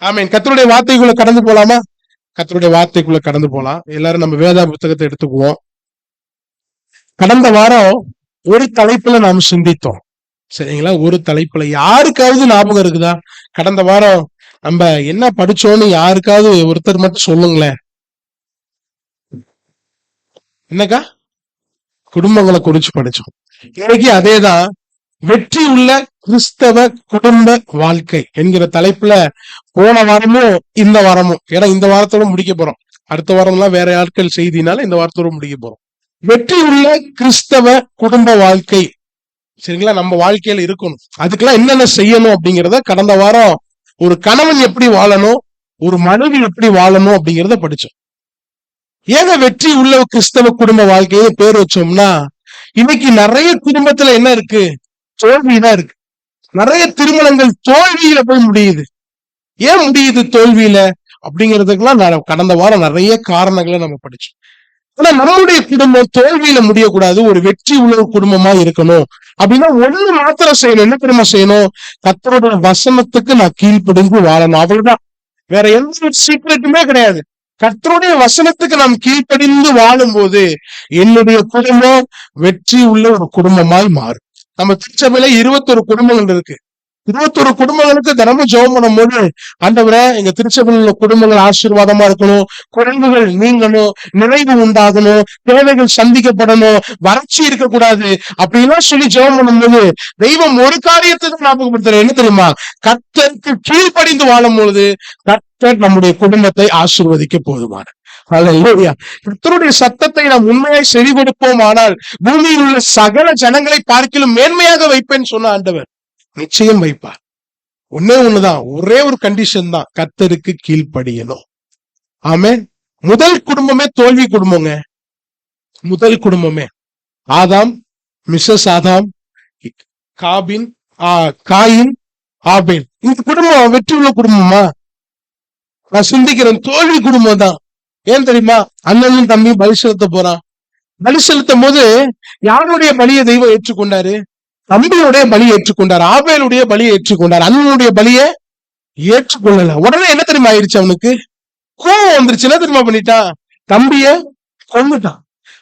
ஆமீன். கர்த்தருடைய வார்த்தைக்குள்ள கடந்து போலாமா? கர்த்தருடைய வார்த்தைக்குள்ள கடந்து போலாம். எல்லாரும் நம்ம வேதா புத்தகத்தை எடுத்துக்குவோம். கடந்த வாரம் ஒரு தலைப்புல நாம் சிந்தித்தோம். சரிங்களா? ஒரு தலைப்புல யாருக்காவது ஞாபகம் இருக்குதா? கடந்த வாரம் நம்ம என்ன படிச்சோம்னு யாருக்காவது ஒருத்தர் மட்டும் சொல்லுங்களேன். என்னக்கா? குடும்பங்களை குறிச்சு படிச்சோம். இன்னைக்கு அதேதான், வெற்றி உள்ள கிறிஸ்தவ குடும்ப வாழ்க்கை என்கிற தலைப்புல போன வாரமும் இந்த வாரமும், ஏன்னா இந்த வாரத்தோட முடிக்க போறோம். அடுத்த வாரம்லாம் வேற ஆட்கள் செய்தினால இந்த வாரத்தோட முடிக்க போறோம். வெற்றி உள்ள கிறிஸ்தவ குடும்ப வாழ்க்கை, சரிங்களா? நம்ம வாழ்க்கையில இருக்கணும். அதுக்கெல்லாம் என்னென்ன செய்யணும் அப்படிங்கிறத கடந்த வாரம் ஒரு கணவன் எப்படி வாழணும், ஒரு மனைவி எப்படி வாழணும் அப்படிங்கிறத படிச்சோம். ஏங்க வெற்றி உள்ள கிறிஸ்தவ குடும்ப வாழ்க்கையை பேர் வச்சோம்னா, இன்னைக்கு நிறைய குடும்பத்துல என்ன இருக்கு? தோல்விதான் இருக்கு. நிறைய திருமணங்கள் தோல்வியில போய் முடியுது. ஏன் முடியுது தோல்வியில அப்படிங்கிறதுக்கெல்லாம் கடந்த வாரம் நிறைய காரணங்களை நம்ம படிச்சோம். ஆனா நம்மளுடைய குடும்பம் தோல்வியில முடியக்கூடாது, ஒரு வெற்றி உள்ள குடும்பமா இருக்கணும் அப்படின்னா ஒண்ணு மாத்திரம் செய்யணும். என்ன தெரியுமா செய்யணும்? கர்த்தருடைய வசனத்துக்கு நான் கீழ்ப்படிந்து வாழணும். அவ்வளவுதான். வேற எந்த சீக்கிரட்டுமே கிடையாது. கர்த்தருடைய வசனத்துக்கு நாம் கீழ்ப்படிந்து வாழும் போது என்னுடைய குடும்பம் வெற்றி உள்ள ஒரு குடும்பமாய் மாறும். நம்ம திருச்சபையில 21 குடும்பங்கள் இருக்கு. 21 குடும்பங்களுக்கு தினமும் ஜெபம் பண்ணும்போது, ஆண்டவரே எங்க திருச்சபையில் உள்ள குடும்பங்கள் ஆசீர்வாதமா இருக்கணும், குறைவுகள் நீங்கணும், நிறைவு உண்டாகணும், தேவைகள் சந்திக்கப்படணும், வறட்சி இருக்கக்கூடாது அப்படின்லாம் சொல்லி ஜெபம் பண்ணும்போது தெய்வம் ஒரு காரியத்துக்கு ஞாபகப்படுத்துற, என்ன தெரியுமா? கர்த்தருக்கு கீழ்ப்படிந்து வாழும் பொழுது கர்த்தர் நம்முடைய குடும்பத்தை ஆசீர்வதிக்க போதுமான. கர்த்தருடைய சத்தத்தை நாம் உண்மையாய் செவி கொடுப்போம், ஆனால் பூமியில் உள்ள சகல ஜனங்களை பார்க்கிலும் மேன்மையாக வைப்பேன்னு சொன்ன ஆண்டவர் நிச்சயம் வைப்பார். ஒன்னே ஒண்ணுதான், ஒரே ஒரு கண்டிஷன் தான், கர்த்தருக்கு கீழ்ப்படியணும். ஆமென். முதல் குடும்பமே தோல்வி குடும்பங்க. முதல் குடும்பமே ஆதாம், மிஸ்ஸஸ் ஆதாம், காயின், ஆபேல். இந்த குடும்பம் வெற்றி உள்ள குடும்பமா? நான் சிந்திக்கிறேன், தோல்வி குடும்பம் தான். ஏன் தெரியுமா? அண்ணனும் தம்பி பலி செலுத்த போறான். பலி செலுத்தும் போது யாருடைய பலியை தெய்வம் ஏற்றுக்கொண்டாரு? தம்பியுடைய பலியை ஏற்றுக்கொண்டார், ஆபேலுடைய பலியை ஏற்றுக்கொண்டார், அண்ணனுடைய பலியை ஏற்றுக்கொள்ளல. உடனே என்ன தெரியுமா ஆயிடுச்சு? அவனுக்கு கோபம் வந்துருச்சு. என்ன தெரியுமா பண்ணிட்டான்? தம்பிய கொண்டுட்டான்.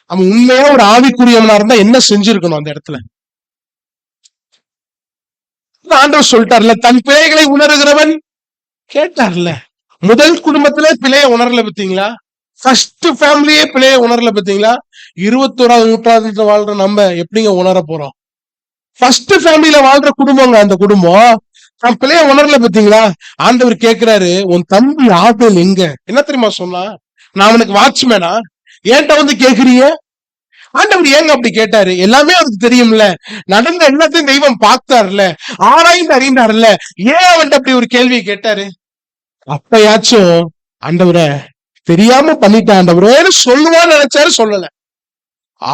அவன் உண்மையா ஒரு ஆவிக்குரியவனா இருந்தா என்ன செஞ்சிருக்கணும் அந்த இடத்துல? ஆண்டவர் சொல்லிட்டார்ல, தன் பிழைகளை உணர்கிறவன் கேட்டார்ல. முதல் குடும்பத்திலே பிழைய உணரல பார்த்தீங்களா? ஃபர்ஸ்ட் ஃபேமிலியே பிழைய உணரல பார்த்தீங்களா? 21ஆவது நூற்றாண்டுல வாழ்ற நம்ம எப்படிங்க உணர போறோம்? ஃபர்ஸ்ட் ஃபேமிலியில வாழ்ற குடும்பங்க அந்த குடும்பம். நான் பிள்ளைய உணரல பார்த்தீங்களா? ஆண்டவர் கேட்கிறாரு, உன் தம்பி ஆபேல் எங்க? என்ன தெரியுமா சொன்னா? நான் அவனுக்கு வாட்ச்மேனா? ஏன்ட்ட வந்து கேக்குறீங்க? ஆண்டவர் ஏங்க அப்படி கேட்டாரு? எல்லாமே அவருக்கு தெரியும்ல, நடந்த எல்லாத்தையும் தெய்வம் பார்த்தாருல, ஆராய்ந்து அறிந்தாருல, ஏன் அவன்கிட்ட அப்படி ஒரு கேள்வியை கேட்டாரு? அப்பயாச்சும் ஆண்டவரை தெரியாம பண்ணிட்டான் ஆண்டவரேன்னு சொல்லுவான்னு நினைச்சாரு, சொல்லல.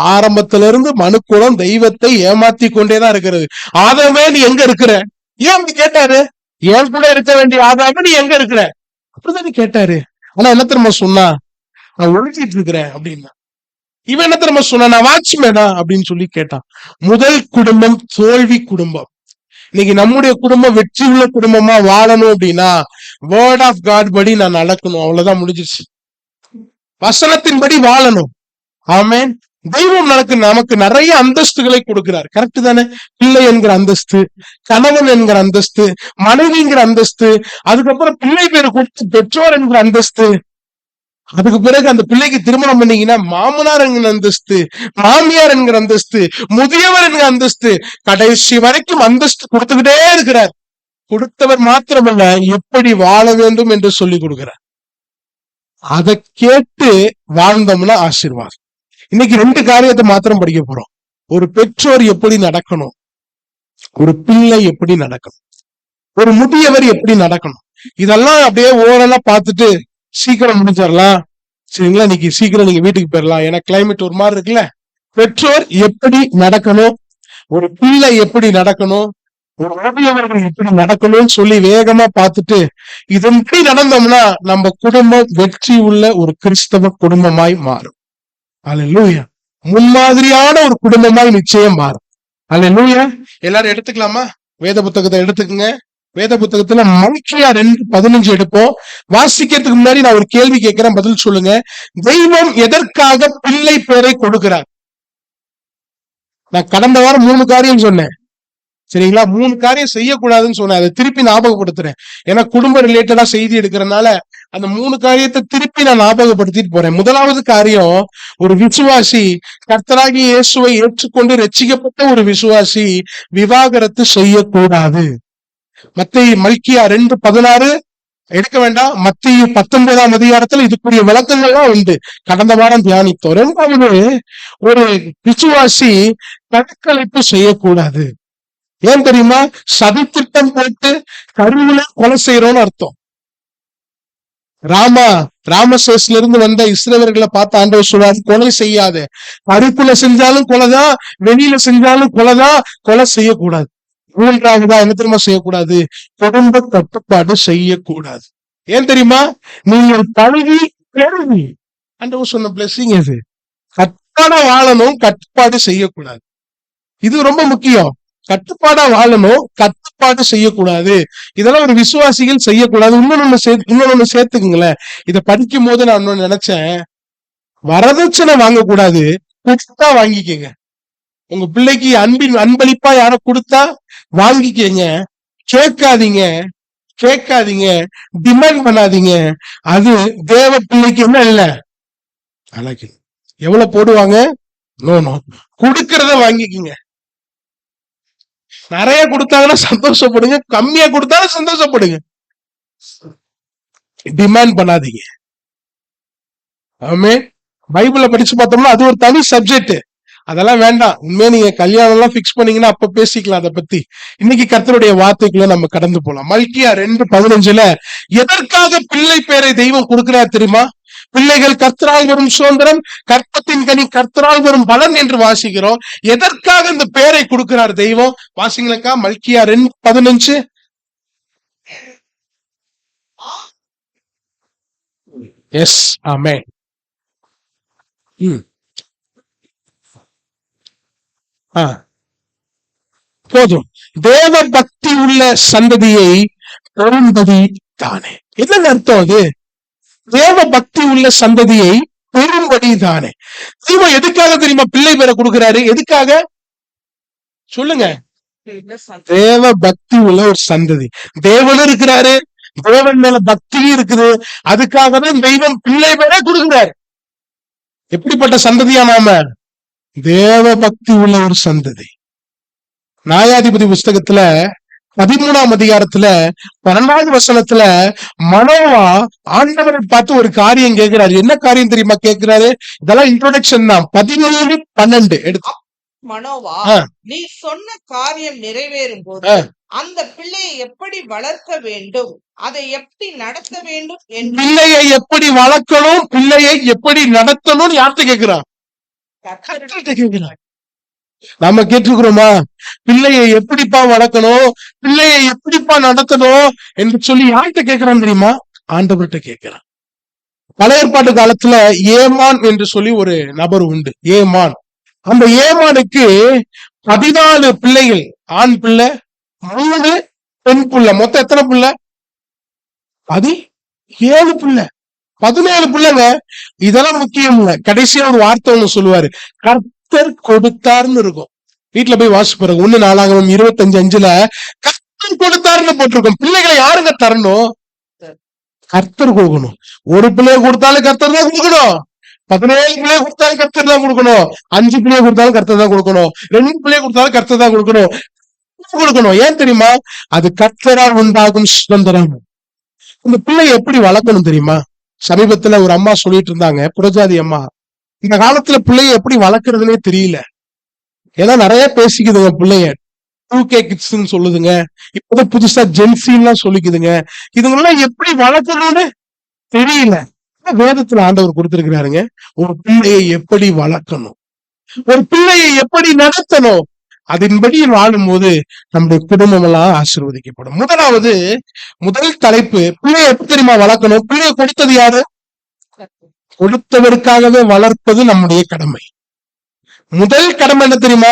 ஆரம்பத்துல இருந்து மனுக்குலம் தெய்வத்தை ஏமாத்தி கொண்டேதான் இருக்கிறது. ஆதாமே நீ எங்க இருக்கிற? ஏன் அப்படி கேட்டாரு? ஏன் கூட இருக்க வேண்டிய ஆதாமே நீ எங்க இருக்கிற அப்படிதான் கேட்டாரு. ஆனா என்ன தெரியுமா சொன்னா? நான் ஒழுங்கிட்டு இருக்கிறேன் அப்படின்னா. இவன் என்ன தெரியுமா சொன்னா? நான் வாட்ச்மேனா அப்படின்னு சொல்லி கேட்டான். முதல் குடும்பம் தோல்வி குடும்பம். இன்னைக்கு நம்முடைய குடும்பம் வெற்றி உள்ள குடும்பமா வாழணும் அப்படின்னா வேர்ட் ஆஃப் காட் படி நான் நடக்கணும். அவ்வளவுதான், முடிஞ்சிருச்சு. வசனத்தின்படி வாழணும். ஆமென். தெய்வம் நமக்கு நிறைய அந்தஸ்துகளை கொடுக்கிறார். கரெக்ட் தானே? பிள்ளை என்கிற அந்தஸ்து, கணவன் என்கிற அந்தஸ்து, மனைவிங்கிற அந்தஸ்து, அதுக்கப்புறம் பிள்ளை பேரு கொடுத்து பெற்றோர் என்கிற அந்தஸ்து, அதுக்கு பிறகு அந்த பிள்ளைக்கு திருமணம் பண்ணீங்கன்னா மாமனார் என்கிற அந்தஸ்து, மாமியார் என்கிற அந்தஸ்து, முதியவர் என்கிற அந்தஸ்து, கடைசி வரைக்கும் அந்தஸ்து கொடுத்துக்கிட்டே இருக்கிறார். கொடுத்தவர் மாத்திரமல்ல, எப்படி வாழ வேண்டும் என்று சொல்லி கொடுக்கிறார். அதை கேட்டு வாழ்ந்தோம்னா ஆசீர்வாதம். இன்னைக்கு 2 காரியத்தை மாத்திரம் படிக்க போறோம். ஒரு பெற்றோர் எப்படி நடக்கணும், ஒரு பிள்ளை எப்படி நடக்கணும், ஒரு முதியவர் எப்படி நடக்கணும். இதெல்லாம் அப்படியே ஓரளா பார்த்துட்டு சீக்கிரம் முடிஞ்சிடலாம், சரிங்களா? இன்னைக்கு சீக்கிரம் நீங்க வீட்டுக்கு போயிடலாம், ஏன்னா கிளைமேட் ஒரு மாதிரி இருக்குல்ல. பெற்றோர் எப்படி நடக்கணும், ஒரு பிள்ளை எப்படி நடக்கணும், ஒரு முதியவர்கள் எப்படி நடக்கணும்னு சொல்லி வேகமா பார்த்துட்டு இதன்படி நடந்தோம்னா நம்ம குடும்பம் வெற்றி உள்ள ஒரு கிறிஸ்தவ குடும்பமாய் மாறும். அல்லேலூயா. முன்மாதிரியான ஒரு குடும்பமாய் நிச்சயம் மாறும். அல்லேலூயா. எல்லாரும் எடுத்துக்கலாமா? வேத புத்தகத்தை எடுத்துக்கங்க. வேத புத்தகத்துல மல்கியா 2:15 எடுப்போம். வாசிக்கிறதுக்கு முன்னாடி நான் ஒரு கேள்வி கேட்கிறேன், பதில் சொல்லுங்க. தெய்வம் எதற்காக பிள்ளை பேரை கொடுக்கிறார்? நான் கடந்த வாரம் 3 காரியம் சொன்னேன், சரிங்களா? 3 காரியம் செய்யக்கூடாதுன்னு சொன்னேன். அதை திருப்பி ஞாபகப்படுத்துறேன். ஏன்னா குடும்ப ரிலேட்டடா செய்தி எடுக்கிறதுனால அந்த 3 காரியத்தை திருப்பி நான் ஞாபகப்படுத்திட்டு போறேன். முதலாவது காரியம், ஒரு விசுவாசி, கர்த்தராகிய இயேசுவை ஏற்றுக்கொண்டு ரட்சிக்கப்பட்ட ஒரு விசுவாசி விவாகரத்து செய்யக்கூடாது. மல்கியா 2:16 எடுக்க வேண்டாம். மத்திய 19ஆம் அதிகாரத்துல இதுக்குரிய விளக்கங்கள்லாம் உண்டு, கடந்த வாரம் தியானித்தோம். 2வது, ஒரு விசுவாசி கணக்களிப்பு செய்யக்கூடாது. ஏன் தெரியுமா? சதித்திட்டம் போட்டு கருவில கொலை செய்யறோம்னு அர்த்தம். ராமசேஸ்ல இருந்து வந்த இஸ்ரவேலர்களை பார்த்து ஆண்டவர் சொல்றாரு, கொலை செய்யாத. கருக்குள்ள செஞ்சாலும் கொலைதான், வெளியில செஞ்சாலும் கொலைதான், கொலை செய்யக்கூடாது. 3வதா என்ன தெரியுமா செய்யக்கூடாது? குடும்ப கட்டுப்பாடு செய்யக்கூடாது. ஏன் தெரியுமா? நீங்கள் பழகி பெருகி ஆண்டவர் சொன்ன பிளஸிங் இது. கட்டுப்பாடா வாழணும், கட்டுப்பாடு செய்யக்கூடாது. இது ரொம்ப முக்கியம். கட்டுப்பாடா வாழணும், கட்டுப்பாடு செய்யக்கூடாது. இதெல்லாம் ஒரு விசுவாசிகள் செய்யக்கூடாது. இன்னொன்னு சேர்த்துக்குங்களேன். இதை படிக்கும் போது நான் இன்னொன்னு நினைச்சேன், வரதட்சணை வாங்கக்கூடாது, கொடுத்தா வாங்கிக்கங்க. உங்க பிள்ளைக்கு அன்பளிப்பா யார கொடுத்தா வாங்கிக்கங்க. கேட்காதீங்க, டிமாண்ட் பண்ணாதீங்க. அது தேவ பிள்ளைக்கு என்ன இல்ல அழகு. எவ்வளவு போடுவாங்க? நோ, கொடுக்கறத வாங்கிக்கங்க. நிறைய கொடுத்தாங்கன்னா சந்தோஷப்படுங்க, கம்மியா கொடுத்தாலும் சந்தோஷப்படுங்க. டிமாண்ட் பண்ணாதீங்க. ஆமே. பைபிள படிச்சு பார்த்தோம்னா அது ஒரு தனி சப்ஜெக்ட், அதெல்லாம் வேண்டாம். உண்மையா நீங்க கல்யாணம் எல்லாம் பிக்ஸ் பண்ணீங்கன்னா அப்ப பேசிக்கலாம் அதை பத்தி. இன்னைக்கு கர்த்தருடைய வார்த்தைக்குள்ள நம்ம கடந்து போலாம். மல்கியா 2:15 எதற்காக பிள்ளை பேரை தெய்வம் கொடுக்கிறார் தெரியுமா? பிள்ளைகள் கர்த்தரால் வரும் சுதந்திரம், கற்பத்தின் கனி கர்த்தரால் வரும் பலன் என்று வாசிக்கிறோம். எதற்காக இந்த பேரை கொடுக்கிறார் தெய்வம்? வாசிங்களக்கா, மல்கியா 2:15. எஸ், ஆமென். போதும். தேவ பக்தி உள்ள சந்ததியை பெறும்படி தானே. என்ன அர்த்தம்? அது தேவ பக்தி உள்ள சந்ததியை பெறும்படி தானே. தெய்வம் எதுக்காக தெரியுமா பிள்ளை பேரை கொடுக்கிறாரு? எதுக்காக சொல்லுங்க? தேவ பக்தி உள்ள ஒரு சந்ததி. தேவனும் இருக்கிறாரு, தேவன் மேல பக்தியும் இருக்குது. அதுக்காக தான் தெய்வம் பிள்ளை பேரை கொடுக்கிறாரு. எப்படிப்பட்ட சந்ததியா நாம? தேவ பக்தி உள்ள ஒரு சந்ததி. நியாயாதிபதி புஸ்தகத்துல 13ஆம் அதிகாரத்துல 12வது வசனத்துல மனோவா ஆண்டவரை பார்த்து ஒரு காரியம் கேட்கிறாரு. என்ன காரியம் தெரியுமா கேட்கிறாரு? இதெல்லாம் இன்ட்ரோடக்ஷன் தான். 13:12 எடுத்து. மனோவா, நீ சொன்ன காரியம் நிறைவேறும் போது அந்த பிள்ளையை எப்படி வளர்க்க வேண்டும், அதை எப்படி நடத்த வேண்டும், பிள்ளையை எப்படி வளர்க்கணும், பிள்ளையை எப்படி நடத்தணும் யார்கிட்ட கேட்கிறான்? கேட்கிறான். நாம கேட்டிருக்கிறோமா? பிள்ளையை எப்படிப்பா வளர்க்கணும், பிள்ளையை எப்படிப்பா நடத்தணும் என்று சொல்லி யார்கிட்ட கேட்கிறான் தெரியுமா? ஆண்டவர்கிட்ட கேட்கிறான். பழைய ஏற்பாட்டு காலத்துல ஏமான் என்று சொல்லி ஒரு நபர் உண்டு, ஏமான். அந்த ஏமானுக்கு 14 பிள்ளைகள், ஆண் பிள்ளை 3 பெண் பிள்ளை. மொத்தம் எத்தனை பிள்ளை? 17 பிள்ளை, 17 பிள்ளைங்க. இதெல்லாம் முக்கியம் இல்ல. கடைசியா ஒரு வார்த்தை ஒண்ணு சொல்லுவாரு, கர்த்தர் கொடுத்தார்னு இருக்கும். வீட்டுல போய் வாசி பாருங்க. 1 நாளாகமம் 25:5 கர்த்தர் கொடுத்தாருன்னு போட்டிருக்கோம். பிள்ளைகளை யாருங்க தரணும்? கர்த்தர் கொடுக்கணும். ஒரு பிள்ளைய கொடுத்தாலும் கர்த்தர் தான் கொடுக்கணும். 17 பிள்ளைய கொடுத்தாலும் கர்த்தர் தான் கொடுக்கணும். 5 பிள்ளைய கொடுத்தாலும் கர்த்தர் தான் கொடுக்கணும். 2 பிள்ளைய கொடுத்தாலும் கர்த்தர் தான் கொடுக்கணும். ஏன் தெரியுமா? அது கர்த்தரால் உண்டாகும் சுதந்திரம். இந்த பிள்ளையை எப்படி வளர்க்கணும் தெரியுமா? சமீபத்துல ஒரு அம்மா சொல்லிட்டு இருந்தாங்க, புரஜாதி அம்மா. இந்த காலத்துல பிள்ளைய எப்படி வளர்க்கறதுனே தெரியல. ஏன்னா நிறைய பேசிக்குதுங்க பிள்ளைய. 2K கிட்ஸ்ன்னு சொல்லுதுங்க, இப்பதான் புதுசா ஜென்சின்லாம் சொல்லிக்குதுங்க. இதுங்கெல்லாம் எப்படி வளர்க்கணும்னு தெரியல. வேதத்துல ஆண்டவர் கொடுத்திருக்கிறாருங்க, ஒரு பிள்ளையை எப்படி வளர்க்கணும், ஒரு பிள்ளையை எப்படி நடத்தணும். அதன்படி வாழும் போது நம்முடைய குடும்பம் எல்லாம் ஆசீர்வதிக்கப்படும். முதல் தலைப்பு, பிள்ளையை எப்படி தெரியுமா வளர்க்கணும்? பிள்ளையை கொடுத்தது யாரு? கொடுத்தவருக்காகவே வளர்ப்பது நம்முடைய கடமை. முதல் கடமை என்ன தெரியுமா?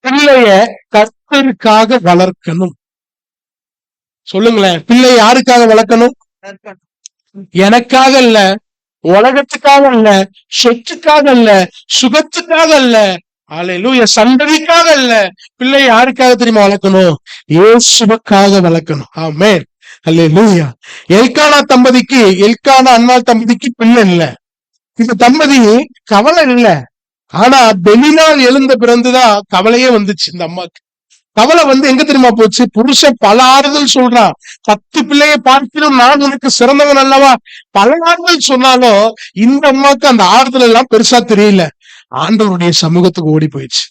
பிள்ளைய கர்த்தருக்காக வளர்க்கணும். சொல்லுங்களேன். பிள்ளை யாருக்காக வளர்க்கணும்? எனக்காக இல்ல, உலகத்துக்காக இல்ல, சொத்துக்காக இல்ல, சுகத்துக்காக இல்ல, அல்லேலூயா, சந்ததிக்காக இல்ல. பிள்ளை யாருக்காக தெரியுமா வளர்க்கணும்? இயேசுவுக்காக வளர்க்கணும். ஆமென், அல்லேலூயா. எல்கானா அன்னாள் தம்பதிக்கு பிள்ளை இல்ல. இந்த தம்பதி கவலை இல்ல. ஆனா பெலினால் எழுந்த பிறந்துதான் கவலையே வந்துச்சு இந்த அம்மாக்கு. கவலை எங்க தெரியுமா போச்சு? புருஷன் பல ஆறுதல் சொல்றான். 10 பிள்ளையை பார்க்கிறோம், நான் உனக்கு சிறந்தவன் அல்லவா, பல ஆறுதல் சொன்னாலும் இந்த அம்மாக்கு அந்த ஆறுதல் எல்லாம் பெருசா தெரியல. ஆண்டவருடைய சமூகத்துக்கு ஓடி போயிடுச்சு.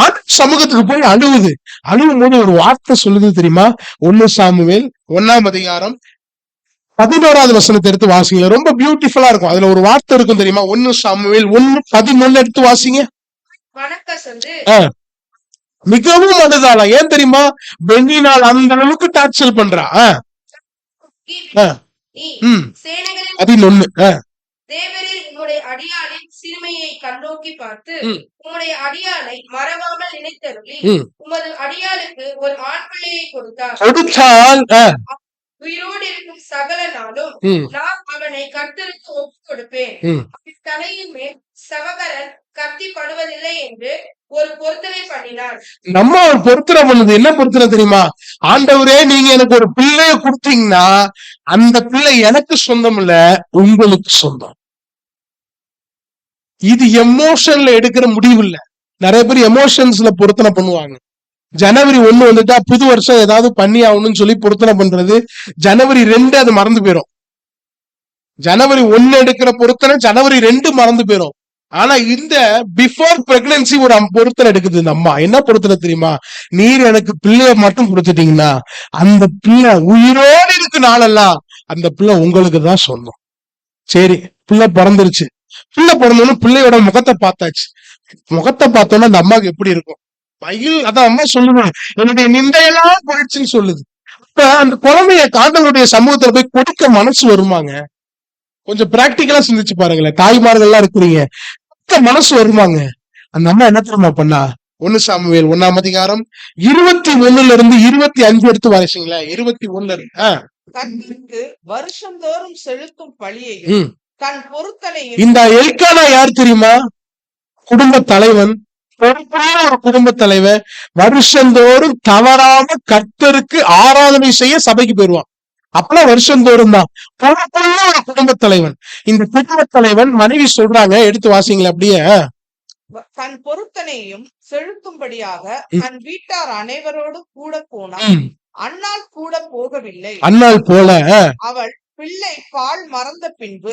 ஆண்டவர் சமூகத்துக்கு போய் அழுவும் போது ஒரு வார்த்தை சொல்லுது தெரியுமா? 1 சாமுவேல் 1ஆம் அதிகாரம் 11வது வசனத்தை எடுத்து வாசிங்க. ரொம்ப பியூட்டிஃபுல்லா இருக்கும். அதுல ஒரு வார்த்தை இருக்கும் தெரியுமா? 1 சாமுவேல் 1:11 எடுத்து வாசிங்க. மிகவும் அழுதாளா? ஏன் தெரியுமா? பெண்ணினால் அந்த அளவுக்கு டார்ச்சர் பண்றா. 11. தேவரீர் உம்முடைய அடியாளின் சிறுமையை கண்ணோக்கி பார்த்து உம்முடைய அடியாளை மறவாமல் நினைத்தருளி உமது அடியாளுக்கு ஒரு ஆண் பிள்ளையை கொடுத்தால் உயிரோடு இருக்கும் சகல நாளும் நான் அவனை கர்த்தருக்கு ஒப்புக் கொடுப்பேன். தலையின் மேல் சவகரன் கத்தி படுவதில்லை என்று ஒரு பொருத்தனை பண்ணினார். நம்ம ஒரு பொருத்தனை பண்ணுது. என்ன பொருத்தனை தெரியுமா? ஆண்டவரே, நீங்க எனக்கு ஒரு பிள்ளைய கொடுத்தீங்கன்னா அந்த பிள்ளை எனக்கு சொந்தம் இல்ல, உங்களுக்கு சொந்தம். இது எமோஷன்ல எடுக்கிற முடிவு இல்ல. நிறைய பேர் எமோஷன்ஸ்ல பொருத்தனை பண்ணுவாங்க. ஜனவரி 1 வந்துட்டா புது வருஷம் ஏதாவது பண்ணி ஆகணும்னு சொல்லி பொருத்தனை பண்றது. ஜனவரி 2 அது மறந்து போயிடும். ஜனவரி 1 எடுக்கிற பொருத்தனை ஜனவரி 2 மறந்து போயிடும். ஆனா இந்த பிஃபோர் பிரெக்னன்சி ஒரு பொருத்தனை எடுக்குது இந்த அம்மா. என்ன பொருத்தனை தெரியுமா? நீர் எனக்கு பிள்ளைய மட்டும் கொடுத்துட்டீங்கன்னா அந்த பிள்ளை உயிரோடு இருக்கு நாளெல்லாம் அந்த பிள்ளை உங்களுக்கு தான் சொந்தம். சரி, பிள்ளை பிறந்துருச்சு. பிள்ளை பிறந்தோன்னு பிள்ளையோட முகத்தை பார்த்தாச்சு. முகத்தை பார்த்தோன்னா அந்த அம்மாவுக்கு எப்படி இருக்கும்? மயில், அதான் அம்மா சொல்லுவேன், என்னுடைய நிந்தையெல்லாம் போயிடுச்சுன்னு சொல்லுது. இப்ப அந்த குழந்தைய ஆண்டவருடைய சமூகத்துல போய் கொடுக்க மனசு வருமாங்க? கொஞ்சம் பிராக்டிக்கலா சிந்திச்சு பாருங்களேன். தாய்மார்கள் எல்லாம் இருக்கிறீங்க, மனசு வருமாங்க? அந்த அம்மா என்ன தெரியுமா பண்ணா? 1 சாமுவேல் 1ஆம் அதிகாரம் 21 இருந்து 25 எடுத்து வாசிங்களேன். 21 கர்த்தருக்கு வருஷந்தோறும் செலுத்தும் பழியையும் தன் பொருத்தனையும். இந்த எல்கானா யார் தெரியுமா? குடும்ப தலைவன், பொறுப்பான ஒரு குடும்ப தலைவன். வருஷந்தோறும் தவறாம கர்த்தருக்கு ஆராதனை செய்ய சபைக்கு போயிருவான். அப்பெல்லாம் வருஷந்தோறும் தான். பொறுப்பான ஒரு குடும்ப தலைவன். இந்த குடும்ப தலைவன் மனைவி சொல்றாங்க, எடுத்து வாசிங்களேன் அப்படியே. தன் பொருத்தனையும் செலுத்தும்படியாக தன் வீட்டார் அனைவரோடு கூட போனான். அன்னாள் கூட போகவில்லை. அன்னாள் போல அவள் பிள்ளை பால் மறந்த பின்பு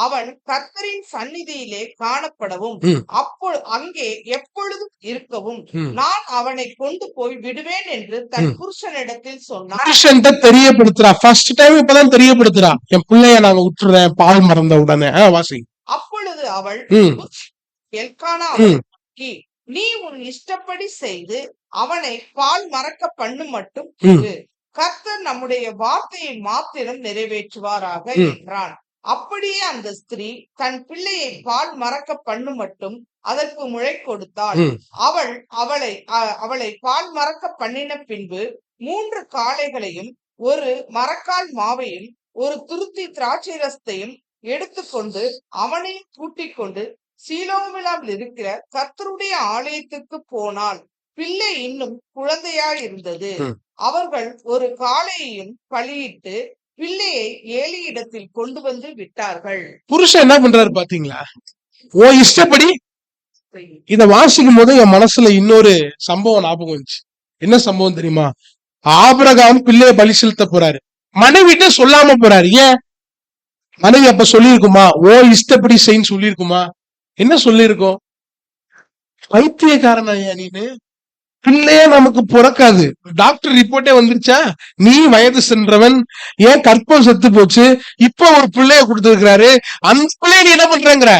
அவன் கர்த்தரின் சந்நிதியிலே காணப்படவும் அங்கே எப்பொழுதும் இருக்கவும் நான் அவனை கொண்டு போய் விடுவேன் என்று தன் புருஷனிடத்தில் சொன்னான். தெரியப்படுத்துறா. ஃபர்ஸ்ட் டைம் இப்பதான் தெரியப்படுத்துறா, என் பிள்ளைய நாங்க விட்டுறேன் பால் மறந்த உடனே. வாசி. அப்பொழுது அவள் எல்கானா, நீ உன் இஷ்டப்படி செய்து அவனை பால் மறக்க பண்ணு மட்டும் கர்த்தர் நம்முடைய வார்த்தையை மாத்திரம் நிறைவேற்றுவாராக என்றான். அப்படியே அந்த ஸ்திரீ தன் பிள்ளையை பால் மறக்க பண்ணு மட்டும் அதற்கு முளை கொடுத்தாள். அவளை பால் மறக்க பண்ணின பின்பு 3 காளைகளையும் 1 மரக்கால் மாவையும் 1 துருத்தி திராட்சை ரசத்தையும் எடுத்துக்கொண்டு அவனையும் கூட்டிக் கொண்டு சீலோவிலாவில் இருக்கிற கர்த்தருடைய ஆலயத்துக்கு போனாள். பிள்ளை இன்னும் குழந்தையாய் இருந்தது. அவர்கள் 1 காளையையும் பலியிட்டு பிள்ளையை ஏலி இடத்தில் கொண்டு வந்து விட்டார்கள். புருஷன் என்ன பண்றாரு பாத்தீங்களா? ஓ இஷ்டப்படி. இத வாசிக்கும் போது என் மனசுல இன்னொரு சம்பவம் ஞாபகம் வந்துச்சு. என்ன சம்பவம் தெரியுமா? ஆபிரகாம் பிள்ளைய பலி செலுத்த போறாரு, மனைவிட்ட சொல்லாம போறாரு. ஏன்? மனைவி அப்ப சொல்லிருக்குமா? ஓ இஷ்டப்படி செய்ன்னு சொல்லிருக்குமா? என்ன சொல்லிருக்கோம்? பைத்தியக்காரன் ஐயா நீனு, பிள்ளையே நமக்கு பிறக்காது, டாக்டர் ரிப்போர்ட்டே வந்துருச்சா, நீ வயது சென்றவன், ஏன் கற்பம் செத்து போச்சு, இப்ப ஒரு பிள்ளைய கொடுத்திருக்கிறாரு, அந்த பிள்ளைய நீ என்ன பண்றங்கிற?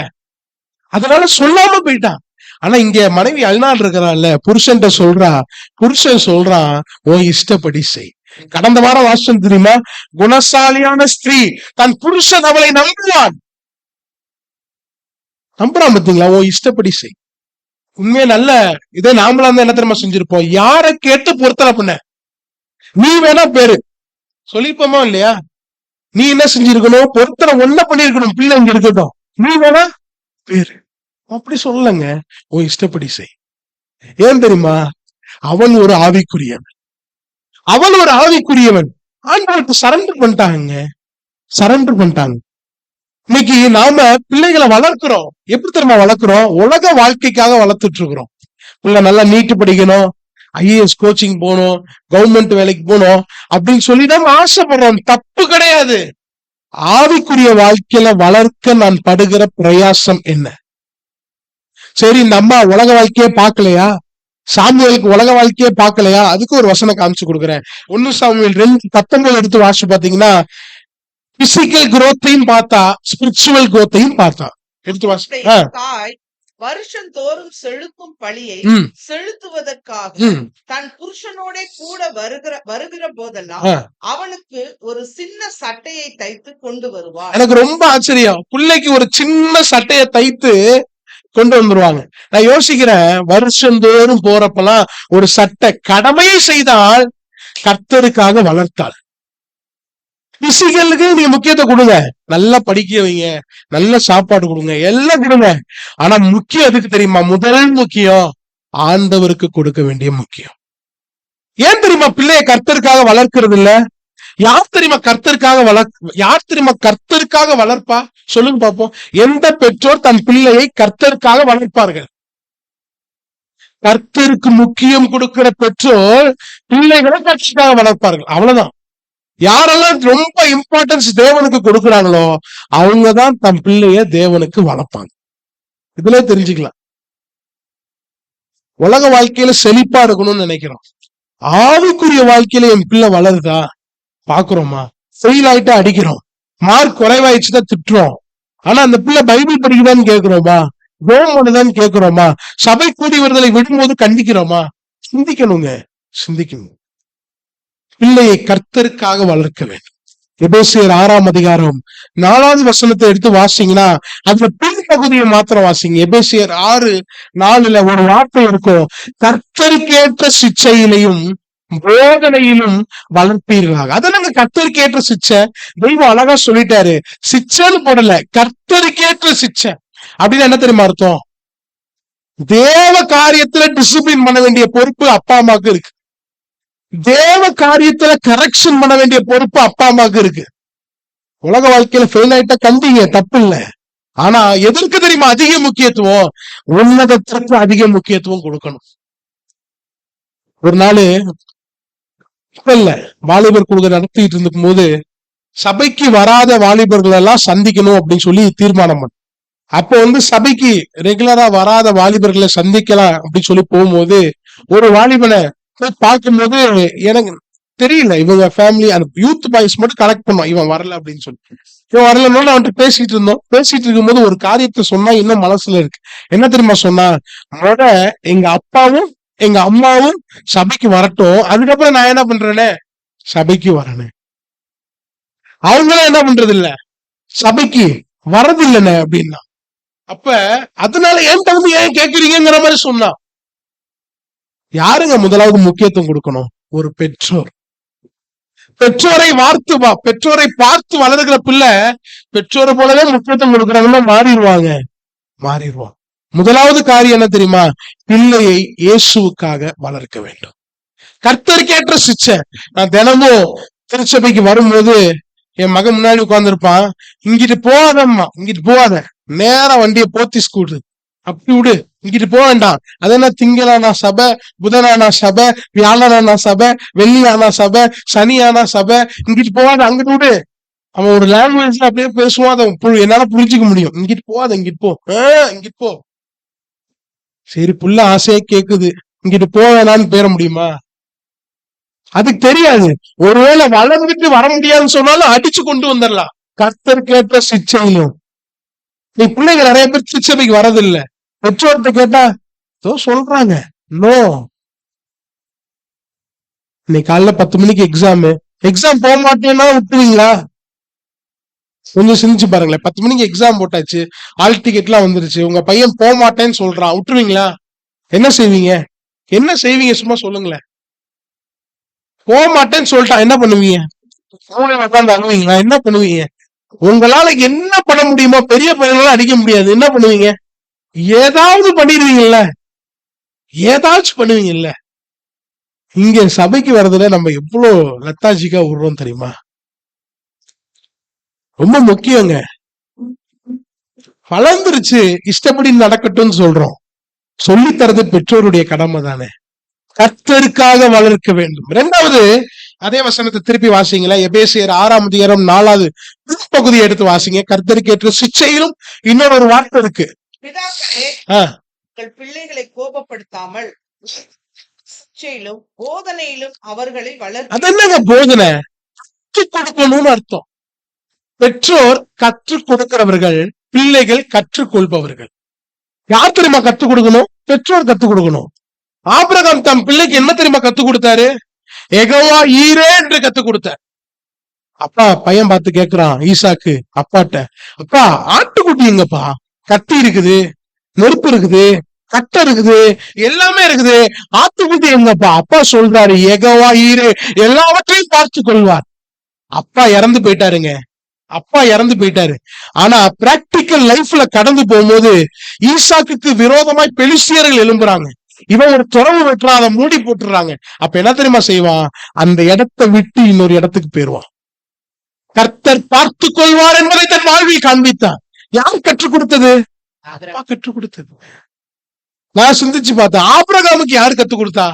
அதனால சொல்லாம போயிட்டான். ஆனா இங்க மனைவி அழுநாள் இருக்கிறாள்ல, புருஷன் சொல்றான் ஓ இஷ்டப்படி செய். கடந்த வாரம் வாசம் தெரியுமா? குணசாலியான ஸ்திரீ தன் புருஷன் அவளை நம்புறான் பாத்தீங்களா? ஓ இஷ்டப்படி செய். உண்மையே நல்ல இதே நாமளா இருந்தா என்ன தெரியுமா செஞ்சிருப்போம்? யார கேட்டு பொருத்தனை பண்ண? நீ வேணா பேரு சொல்லிருப்போமா இல்லையா? நீ என்ன செஞ்சிருக்கணும்? பொருத்தனை ஒண்ண பண்ணிருக்கணும், பிள்ளை இங்க இருக்கட்டும், நீ வேணா பேரு. அப்படி சொல்லலங்க. உன் இஷ்டப்படி செய். ஏன் தெரியுமா? அவன் ஒரு ஆவிக்குரியவன், அவன் ஒரு ஆவிக்குரியவன். ஆண்டவருக்கு சரண்டர் பண்ணிட்டாங்க, சரண்டர் பண்ணிட்டாங்க. இன்னைக்கு நாம பிள்ளைகளை வளர்க்கிறோம். எப்படி தெரியுமா வளர்க்கிறோம்? உலக வாழ்க்கைக்காக வளர்த்துட்டு இருக்கிறோம். பிள்ளை நல்லா நீட்டு படிக்கணும், IAS கோச்சிங் போகணும், கவர்மெண்ட் வேலைக்கு போகணும் அப்படின்னு சொல்லி நம்ம ஆசைப்படுறோம். தப்பு கிடையாது. ஆவிக்குரிய வாழ்க்கையில வளர்க்க நான் படுகிற பிரயாசம் என்ன? சரி, இந்த அம்மா உலக வாழ்க்கையே பார்க்கலையா? சாமுவேலுக்கு உலக வாழ்க்கையே பார்க்கலையா? அதுக்கு ஒரு வசனம் காமிச்சு கொடுக்குறேன். 1 சாமுவேல் 2:19 எடுத்து வாசிச்சு பாத்தீங்கன்னா, பிசிக்கல் குரோத்தையும் பார்த்தா, ஸ்பிரிச்சுவல் குரோத்தையும் பார்த்தா. எடுத்து வாசி. தாய் வருஷந்தோறும் செலுத்தும் பழியை செலுத்துவதற்காக தன் புருஷனோட கூட வருகிற போதெல்லாம் அவனுக்கு ஒரு சின்ன சட்டையை தைத்து கொண்டு வருவார். எனக்கு ரொம்ப ஆச்சரியம். பிள்ளைக்கு ஒரு சின்ன சட்டையை தைத்து கொண்டு வந்துருவாங்க. நான் யோசிக்கிறேன், வருஷந்தோறும் போறப்பெல்லாம் ஒரு சட்டை. கடமையை செய்தால் கர்த்தருக்காக வளர்த்தாள். பிசிக்கலுக்கு நீங்க முக்கியத்துவம் கொடுங்க, நல்லா படிக்க வைங்க, நல்ல சாப்பாடு கொடுங்க, எல்லாம் கொடுங்க. ஆனா முக்கியம் எதுக்கு தெரியுமா? முதல் முக்கியம் ஆண்டவருக்கு கொடுக்க வேண்டிய முக்கியம். ஏன் தெரியுமா பிள்ளைய கர்த்தருக்காக வளர்க்கிறது இல்ல? யார் தெரியுமா கர்த்தருக்காக வளர்ப்பா? சொல்லுங்க பாப்போம். எந்த பெற்றோர் தன் பிள்ளையை கர்த்தருக்காக வளர்ப்பார்கள்? கர்த்தருக்கு முக்கியம் கொடுக்கிற பெற்றோர் பிள்ளைகளை கர்த்தருக்காக வளர்ப்பார்கள். அவ்வளவுதான். யாரெல்லாம் ரொம்ப இம்பார்ட்டன்ஸ் தேவனுக்கு கொடுக்கிறாங்களோ அவங்கதான் தன் பிள்ளைய தேவனுக்கு வளர்ப்பாங்க. இதுல தெரிஞ்சுக்கலாம். உலக வாழ்க்கையில செழிப்பா இருக்கணும்னு நினைக்கிறோம். ஆவிக்குரிய வாழ்க்கையில என் பிள்ளை வளருதா பாக்குறோமா? ஃபெயில் ஆயிட்டா அடிக்கிறோம், மார்க் குறைவாயிடுச்சுதான் திட்டுறோம். ஆனா அந்த பிள்ளை பைபிள் படிக்குதான்னு கேட்கிறோமா? ஜெபம் பண்ணுதான்னு கேட்கிறோமா? சபை கூடி வருதலை விடும்போது கண்டிக்கிறோமா? சிந்திக்கணுங்க, சிந்திக்கணும். பிள்ளையை கர்த்தருக்காக வளர்க்க வேண்டும். எபேசியர் 6:4 வசனத்தை எடுத்து வாசிங்கன்னா அதுல பின் பகுதியை மாத்திரம் வாசிங்க. எபேசியர் 6:4 ஒரு வார்த்தை இருக்கும், கர்த்தருக்கேற்ற சிச்சையிலையும் போதனையிலும் வளர்ப்பீர்களாக. அதை நாங்க கர்த்தருக்கேற்ற சிச்சை, தெய்வம் அழகா சொல்லிட்டாரு. சிச்சைன்னு போடல, கர்த்தருக்கேற்ற சிச்சை. அப்படின்னு என்ன தெரியுமா அர்த்தம்? தேவ காரியத்துல டிசிப்ளின் பண்ண வேண்டிய பொறுப்பு அப்பா அம்மாவுக்கு இருக்கு. தேவ காரியத்துல கரெக்ஷன் பண்ண வேண்டிய பொறுப்பு அப்பா அம்மாவுக்கு இருக்கு. உலக வாழ்க்கையில ஃபெயில் ஆயிட்டா கண்டிங்க, தப்பு இல்ல. ஆனா எதற்கு தெரியுமா அதிக முக்கியத்துவம்? உன்னதத்திற்கு அதிக முக்கியத்துவம் கொடுக்கணும். ஒரு நாள் இல்ல வாலிபர் குழுவை நடத்திட்டு இருக்கும் போது சபைக்கு வராத வாலிபர்கள் எல்லாம் சந்திக்கணும் அப்படின்னு சொல்லி தீர்மானம் பண்ண. அப்போ சபைக்கு ரெகுலரா வராத வாலிபர்களை சந்திக்கலாம் அப்படின்னு சொல்லி போகும்போது ஒரு வாலிபனை பார்க்கும்போது எனக்கு தெரியல, இவங்க ஃபேமிலி அந்த யூத் பாய்ஸ் மட்டும் கலெக்ட் பண்ணோம், இவன் வரல அப்படின்னு சொல்லி. இவன் வரலன்னு அவன்கிட்ட பேசிட்டு இருந்தோம். பேசிட்டு இருக்கும்போது ஒரு காரியத்தை சொன்னா இன்னும் மனசுல இருக்கு. என்ன தெரியுமா சொன்னா? எங்க அப்பாவும் எங்க அம்மாவும் சபைக்கு வரட்டும், அதுக்கப்புறம் நான் என்ன பண்றேனே சபைக்கு வரேன்னு. அவங்களும் என்ன பண்றது இல்ல, சபைக்கு வரது இல்லைன்னு அப்படின்னா. அப்ப அதனால என்கிட்ட ஏன் கேக்குறீங்கிற மாதிரி சொன்னா. யாருங்க முதலாவது முக்கியத்துவம் கொடுக்கணும்? ஒரு பெற்றோர். பெற்றோரை பார்த்து வளர்கிற பிள்ளை பெற்றோரை போலவே முக்கியத்துவம் கொடுக்கறவங்க மாறிடுவாங்க. முதலாவது காரியம் என்ன தெரியுமா? பிள்ளையை இயேசுவுக்காக வளர்க்க வேண்டும். கர்த்தருக்கேற்ற சிச்சை. நான் தினமும் திருச்சபைக்கு வரும்போது என் மகன் முன்னாடி உட்கார்ந்துருப்பான். இங்கிட்டு போகாதம்மா, இங்கிட்டு போகாத, நேரா வண்டியை போத்தி ஸ்கூட்டு அப்படி விடு, இங்கிட்டு போக வேண்டாம். அதென்ன திங்களானா சபை, புதனானா சபை, வியாழனானா சபை, வெள்ளியானா சபை, சனியானா சபை, இங்கிட்டு போகாத, அங்கிட்டு விடு. அவன் ஒரு லாங்குவேஜ்ல அப்படியே பேசுவான், அதை என்னால புரிஞ்சுக்க முடியும். இங்கிட்டு போகாத, இங்கிட்டு போ, இங்கிட்டு போ. சரி, புள்ள ஆசையா கேக்குது, இங்கிட்டு போ வேணான்னு பேர முடியுமா? அதுக்கு தெரியாது. ஒருவேளை வளர்ந்துட்டு வர முடியாதுன்னு சொன்னாலும் அடிச்சு கொண்டு வந்துடலாம். கர்த்தருக்கேற்ற சிச்சையிலும். நீ பிள்ளைங்க நிறைய பேர் சிச்சபைக்கு வரதில்லை. பெற்றோர்கிட்ட கேட்டா சொல்றாங்க நோ. இன்னைக்கு காலைல 10 மணிக்கு எக்ஸாம் போக மாட்டேன்னா விட்டுவீங்களா? கொஞ்சம் சிந்திச்சு பாருங்களேன். 10 மணிக்கு எக்ஸாம் போட்டாச்சு, ஆல் டிக்கெட் எல்லாம் வந்துருச்சு, உங்க பையன் போக மாட்டேன்னு சொல்றான், விட்டுருவீங்களா? என்ன செய்வீங்க சும்மா சொல்லுங்களேன். போக மாட்டேன்னு சொல்லிட்டான், என்ன பண்ணுவீங்க? மூலையில உட்கார்ந்து அழுவீங்களா? என்ன பண்ணுவீங்க? உங்களால என்ன பண்ண முடியுமோ, பெரிய பையனால அடிக்க முடியாது, என்ன பண்ணுவீங்க? ஏதாவது பண்ணிடுவீங்கல்ல, ஏதாச்சும் பண்ணுவீங்கல்ல. இங்க சபைக்கு வர்றதுல நம்ம எவ்வளவு லத்தாஜிக்கா விடுறோம் தெரியுமா? ரொம்ப முக்கியங்க. வளர்ந்துருச்சு, இஷ்டப்படி நடக்கட்டும்னு சொல்றோம். சொல்லி தரது பெற்றோருடைய கடமை தானே. கர்த்தருக்காக வளர்க்க வேண்டும். இரண்டாவது, அதே வசனத்தை திருப்பி வாசிங்களா, எபேசியர் 6ஆம் அதிகாரம் 4வது பகுதியை எடுத்து வாசிங்க. கர்த்தருக்கு ஏற்ற சிச்சையிலும் இன்னொரு ஒரு வார்த்தை இருக்கு. பிதாக்களே, ஆஹ் உங்கள் பிள்ளைகளை கோபப்படுத்தாமல் சிக்ஷையிலும் போதனையிலும் அவர்களை வளர்த்து அது என்னங்க போதனை? கற்றுக் கொடுக்கணும்னு அர்த்தம். பெற்றோர் கற்றுக் கொடுக்கிறவர்கள், பிள்ளைகள் கற்றுக்கொள்பவர்கள். யார் தெரியுமா கற்றுக் கொடுக்கணும்? பெற்றோர் கற்றுக் கொடுக்கணும். ஆபிரகாம் தம் பிள்ளைக்கு என்ன தெரியுமா கத்துக் கொடுத்தாரு? யெகோவா ஈரே என்று கத்துக் கொடுத்தார். அப்பா பையன் பார்த்து கேக்குறான் ஈசாக்கு அப்பாட்ட, அப்பா ஆட்டுக்குட்டி எங்கப்பா? கத்தி இருக்குது, நெருப்பு இருக்குது, கட்டை இருக்குது, எல்லாமே இருக்குது, ஆட்டுக்குட்டி எங்கப்பா? அப்பா சொல்றாரு, யெகோவா ஈரே எல்லாவற்றையும் பார்த்து கொள்வார். அப்பா இறந்து போயிட்டாருங்க, அப்பா இறந்து போயிட்டாரு. ஆனா பிராக்டிக்கல் லைஃப்ல கடந்து போகும்போது ஈசாக்குக்கு விரோதமாய் பெலிஸ்தியர்கள் எழும்புறாங்க. இவன் ஒரு துறவு வெட்டுறான், அதை மூடி போட்டுறாங்க. அப்ப என்ன தெரியுமா செய்வான்? அந்த இடத்தை விட்டு இன்னொரு இடத்துக்கு போயிருவான். கர்த்தர் பார்த்து கொள்வார் என்பதை தன் வாழ்வில் காண்பித்தான். யார் கற்றுக் கொடுத்தது? அப்பா கற்றுக் கொடுத்தது. நான் சிந்திச்சு பார்த்தேன், ஆபிரகாமுக்கு யார் கத்துக் கொடுத்தா?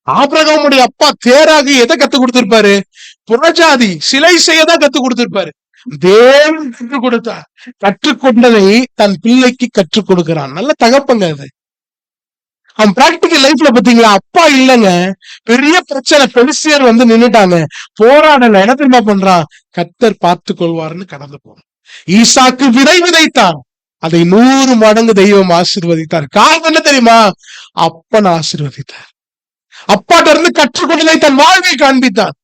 ஆபிரகாமுடைய அப்பா தேராகி எதை கத்துக் கொடுத்திருப்பாரு? புறஜாதி சிலை செய்யதான் கத்துக் கொடுத்திருப்பாரு. தேவன் கற்றுக் கொடுத்தார். கற்றுக்கொண்டதை தன் பிள்ளைக்கு கற்றுக் கொடுக்கிறான். நல்ல தகப்பங்க அது. அவன் பிராக்டிக்கல் லைஃப்ல பாத்தீங்களா, அப்பா இல்லங்க, பெரிய பிரச்சனை, பெலிஸ்தியர் வந்து நின்னுட்டாங்க, போராடல. என்ன தெரியுமா பண்றான்? கர்த்தர் பார்த்து கொள்வார்னு கடந்து போறான். ஈசாக்கு விதை விதைத்தான், அதை 100 மடங்கு தெய்வம் ஆசீர்வதித்தார். காரணம் என்ன தெரியுமா? அப்பன் ஆசீர்வதித்தார். அப்பாட்ட இருந்து கற்றுக்கொண்டதை தன் வாழ்வை காண்பித்தான்.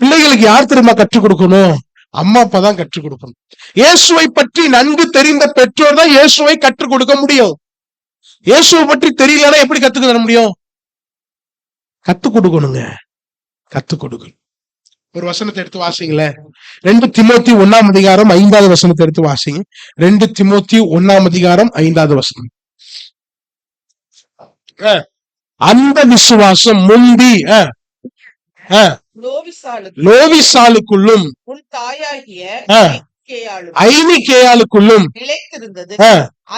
பிள்ளைகளுக்கு யார் தெரியுமா கற்றுக் கொடுக்கணும்? அம்மா அப்பா தான் கற்றுக் கொடுக்கணும். இயேசுவை பற்றி நன்கு தெரிந்த பெற்றோர் தான் இயேசுவை கற்றுக் கொடுக்க முடியும். இயேசுவை பற்றி தெரியலன்னா எப்படி கத்துக்க தர முடியும்? கத்துக் கொடுக்கணுங்க, கத்துக் கொடுக்கணும். ஒரு வசனத்தை எடுத்து வாசிங்களேன். 2 திமோத்தி 1ஆம் அதிகாரம் 5வது வசனத்தை எடுத்து வாசிங்க. 2 திமோத்தி 1ஆம் அதிகாரம் 5வது வசனம். அந்த விசுவாசம் முந்தி லோவிசாலுக்குள்ளும் உன் தாயாகிய ஐனிகேயாளுக்குள்ளும் நிலைத்திருந்தது,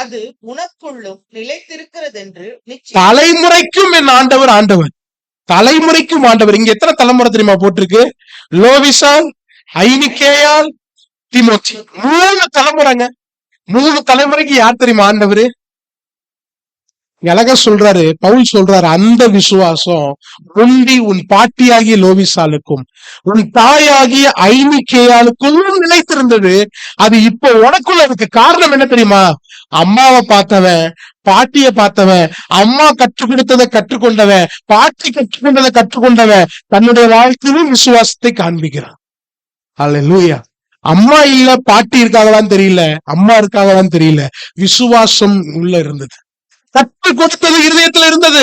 அது உனக்குள்ளும் நிலைத்திருக்கிறது என்று தலைமுறைக்கும் என் ஆண்டவர், ஆண்டவர் தலைமுறைக்கும் ஆண்டவர். இங்க எத்தனை தலைமுறை தெரியுமா போட்டிருக்கு? லோவிசால், ஐனிகேயால், திமோத்தி, 3 தலைமுறைங்க. 3 தலைமுறைக்கு யார் தெரியுமா ஆண்டவரு? அழகா சொல்றாரு, பவுல் சொல்றாரு, அந்த விசுவாசம் முந்தி உன் பாட்டியாகிய லோவிசாலுக்கும் உன் தாயாகிய ஐனிகேயாளுக்கும் நிலைத்திருந்தது, அது இப்போ உனக்குள்ள இருக்கு. காரணம் என்ன தெரியுமா? அம்மாவை பார்த்தவன், பாட்டிய பார்த்தவன், அம்மா கற்றுக் கொடுத்ததை கற்றுக்கொண்டவன், பாட்டி கற்றுக்கொண்டதை கற்றுக்கொண்டவன் தன்னுடைய வாழ்க்கையிலும் விசுவாசத்தை காண்பிக்கிறான். அல்லேலூயா. அம்மா இல்ல, பாட்டி இருக்காங்களான்னு தெரியல, அம்மா இருக்காங்களான்னு தெரியல, விசுவாசம் உள்ள இருந்தது. கற்றுக் கொடுத்தது இருதயத்துல இருந்தது.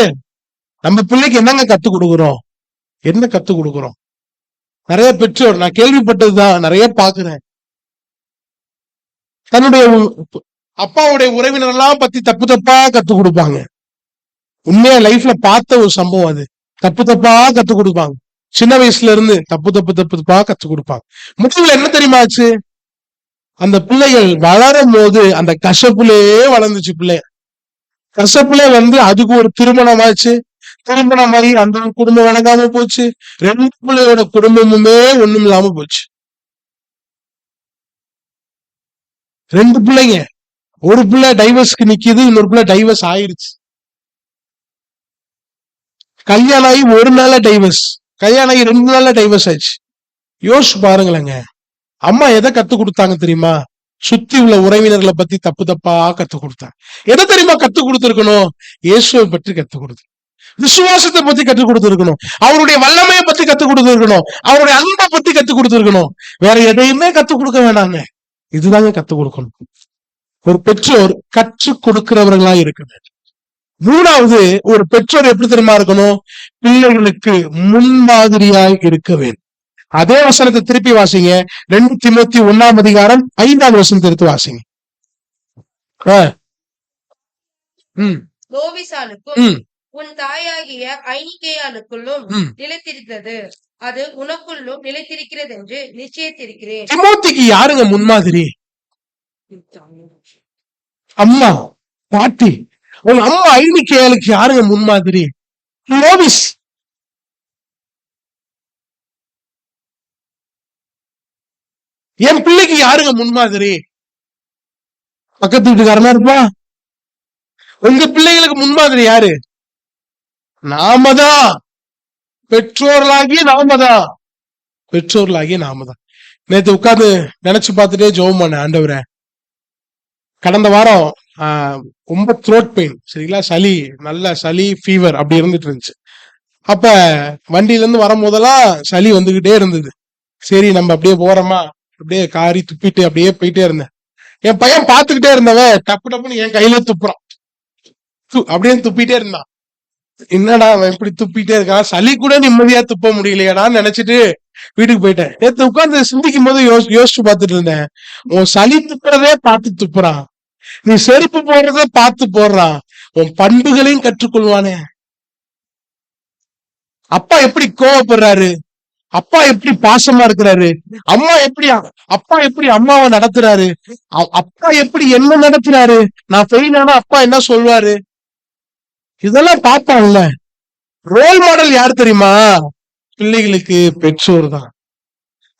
நம்ம பிள்ளைக்கு என்னங்க கத்துக் கொடுக்குறோம்? என்ன கத்துக் கொடுக்குறோம்? நிறைய பெற்றோர், நான் கேள்விப்பட்டதுதான், நிறைய பாக்குறேன், தன்னுடைய அப்பாவுடைய உறவினர் எல்லாம் பத்தி தப்பு தப்பா கத்துக் கொடுப்பாங்க. உண்மையா லைஃப்ல பார்த்த ஒரு சம்பவம் அது. தப்பு தப்பா கத்துக் கொடுப்பாங்க. சின்ன வயசுல இருந்து தப்பு தப்பு தப்பு தப்பா கத்துக் கொடுப்பாங்க. முடிவுல என்ன தெரியுமா ஆச்சு? அந்த பிள்ளைகள் வளரும் போது அந்த கசப்புலயே வளர்ந்துச்சு. பிள்ளை கசப்புல வந்து அதுக்கு ஒரு திருமணம் ஆச்சு. திருமணமாகி அந்த குடும்பம் வணங்காம போச்சு. 2 பிள்ளையோட குடும்பமுமே ஒண்ணும் இல்லாம போச்சு. 2 பிள்ளைங்க, ஒரு பிள்ளை டைவர்ஸ்க்கு நிக்குது, இன்னொரு பிள்ளை டைவர்ஸ் ஆயிருச்சு. கல்யாணம் ஆகி 1 நாள்ல டைவர்ஸ், கல்யாணம் ஆகி 2 நாள்ல டைவர்ஸ் ஆயிடுச்சு. யோசிச்சு பாருங்களேங்க. அம்மா எதை கத்து கொடுத்தாங்க தெரியுமா? சுத்தி உள்ள உறவினர்களை பத்தி தப்பு தப்பா கத்து கொடுத்தாங்க. எதை தெரியுமா கத்து கொடுத்திருக்கணும்? இயேசுவை பற்றி கத்து கொடுத்து, விசுவாசத்தை பத்தி கற்றுக் கொடுத்திருக்கணும், அவருடைய வல்லமையை பத்தி கத்து கொடுத்திருக்கணும், அவருடைய அன்பை பத்தி கத்து கொடுத்திருக்கணும். வேற எதையுமே கத்து கொடுக்க வேண்டாங்க. இதுதாங்க கத்து கொடுக்கணும். ஒரு பெற்றோர் கற்றுக் கொடுக்கிறவர்களா இருக்கணும். 3வது, ஒரு பெற்றோர் எப்படி தெரியுமா இருக்கணும்? பிள்ளைகளுக்கு முன்மாதிரியாய் இருக்க வேண்டும். அதே வசனத்தை திருப்பி வாசிங்க. 2 தீமோத்தேயு 1:5 வசனத்தை எடுத்து வாசிங்க. ம் லோவிசானுக்கும் ம் உன் தாயாகிய ஐனிகேயாளுக்குள்ளும் ம் நிலைத்திருக்கிறது, அது உனக்குள்ளும் நிலைத்திருக்கிறது என்று நிச்சயித்திருக்கிறேன். திமோத்திக்கு யாருங்க முன்மாதிரி? அம்மா, பாட்டி. உங்க அம்மா ஐனிகேயாளுக்கு யாருங்க முன்மாதிரி? லோவிஸ். என் பிள்ளைக்கு யாருங்க முன்மாதிரி? பக்கத்து வீட்டுக்காரனா இருப்பா. உங்க பிள்ளைகளுக்கு முன்மாதிரி யாரு? நாம தான். பெற்றோர்களாகிய நாம தான். பெற்றோர்களாகிய நாம தான். நேத்து உட்கார்ந்து நினைச்சு பார்த்துட்டே ஜெபம் பண்ண, ஆண்டவரே கடந்த வாரம் ரொம்ப த்ரோட் பெயின், சரிங்களா, சளி, நல்ல சளி, ஃபீவர் அப்படி இருந்துட்டு இருந்துச்சு. அப்ப வண்டியில இருந்து வரும்போதெல்லாம் சளி வந்துகிட்டே இருந்தது. சரி நம்ம அப்படியே போறோமா, அப்படியே காரி துப்பிட்டு அப்படியே போயிட்டே இருந்தேன். என் பையன் பாத்துக்கிட்டே இருந்தவன் டப்பு டப்புன்னு என் கையில துப்புறான். அப்படியே துப்பிட்டே இருந்தான். என்னடா அவன் இப்படி துப்பிட்டே இருக்கான், சளி கூட நிம்மதியா துப்ப முடியலையாடான்னு நினைச்சிட்டு வீட்டுக்கு போயிட்டேன். நேத்து உட்கார்ந்து சிந்திக்கும் போது யோசிச்சு பார்த்துட்டு இருந்தேன். உன் சளி துப்புறதே பார்த்து துப்புறான், நீ செருப்பு போடுறதே பார்த்து போடுறான், உன் பண்புகளையும் கற்றுக்கொள்வானே. அப்பா எப்படி கோவப்படுறாரு, அப்பா எப்படி பாசமா இருக்கிறாரு, அப்பா எப்படி அம்மாவை நடத்துறாரு, அப்பா எப்படி என்ன நடத்துறாரு, நான் ஃபெயில் ஆனா அப்பா என்ன சொல்வாரு, இதெல்லாம் பார்ப்பான்ல. ரோல் மாடல் யார் தெரியுமா? பிள்ளைகளுக்கு பெற்றோர் தான்.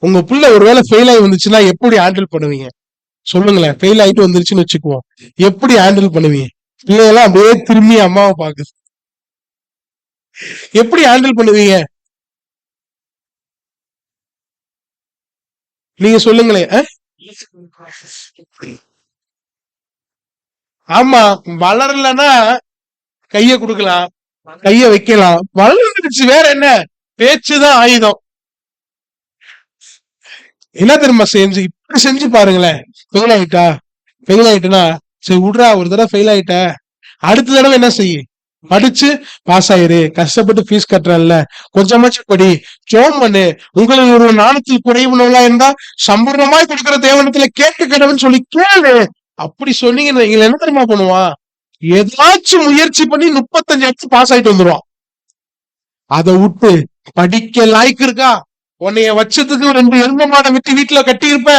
உங்க பிள்ளை ஒருவேளை ஃபெயில் ஆகி வந்துச்சுன்னா எப்படி ஹேண்டில் பண்ணுவீங்க சொல்லுங்களேன். ஃபெயில் ஆயிட்டு வந்துருச்சுன்னு வச்சுக்குவோம், எப்படி ஹேண்டில் பண்ணுவீங்க? பிள்ளைகள்லாம் அப்படியே திரும்பி அம்மாவை பாக்குது, எப்படி ஹேண்டில் பண்ணுவீங்க நீங்க சொல்லுங்களேன். ஆமா, வளரலன்னா கைய கொடுக்கலாம், கைய வைக்கலாம். வளர்ந்துருச்சு, வேற என்ன, பேச்சுதான் ஆயுதம். என்ன தெரியுமா இப்படி செஞ்சு பாருங்களேன். ஃபெயில் ஆயிட்டுனா சரி விடுறா, ஒரு தடவை ஃபெயில் ஆயிட்ட, அடுத்த தடவை என்ன செய்ய, படிச்சு பாஸ் ஆயிரு, கஷ்டப்பட்டு ஃபீஸ் கட்டுறல்ல, கொஞ்சமாச்சும் படி, ஜோம் பண்ணு. உங்களுக்கு ஒரு நாணத்தில் குறைவுள்ளவங்களா இருந்தா சம்பூர்ணமாய் கொடுக்கிற தேவனத்துல கேட்டு கடவுன்னு சொல்லி கேளு. அப்படி சொன்னீங்கன்னு எங்களை என்ன தெரியுமா பண்ணுவான், ஏதாச்சும் முயற்சி பண்ணி 35 பாஸ் ஆயிட்டு வந்துருவான். அதை விட்டு படிக்க லாய்க்கு இருக்கா, உன்னைய வச்சதுக்கு 2 எருமை மாடை விட்டு வீட்டுல கட்டி இருப்ப,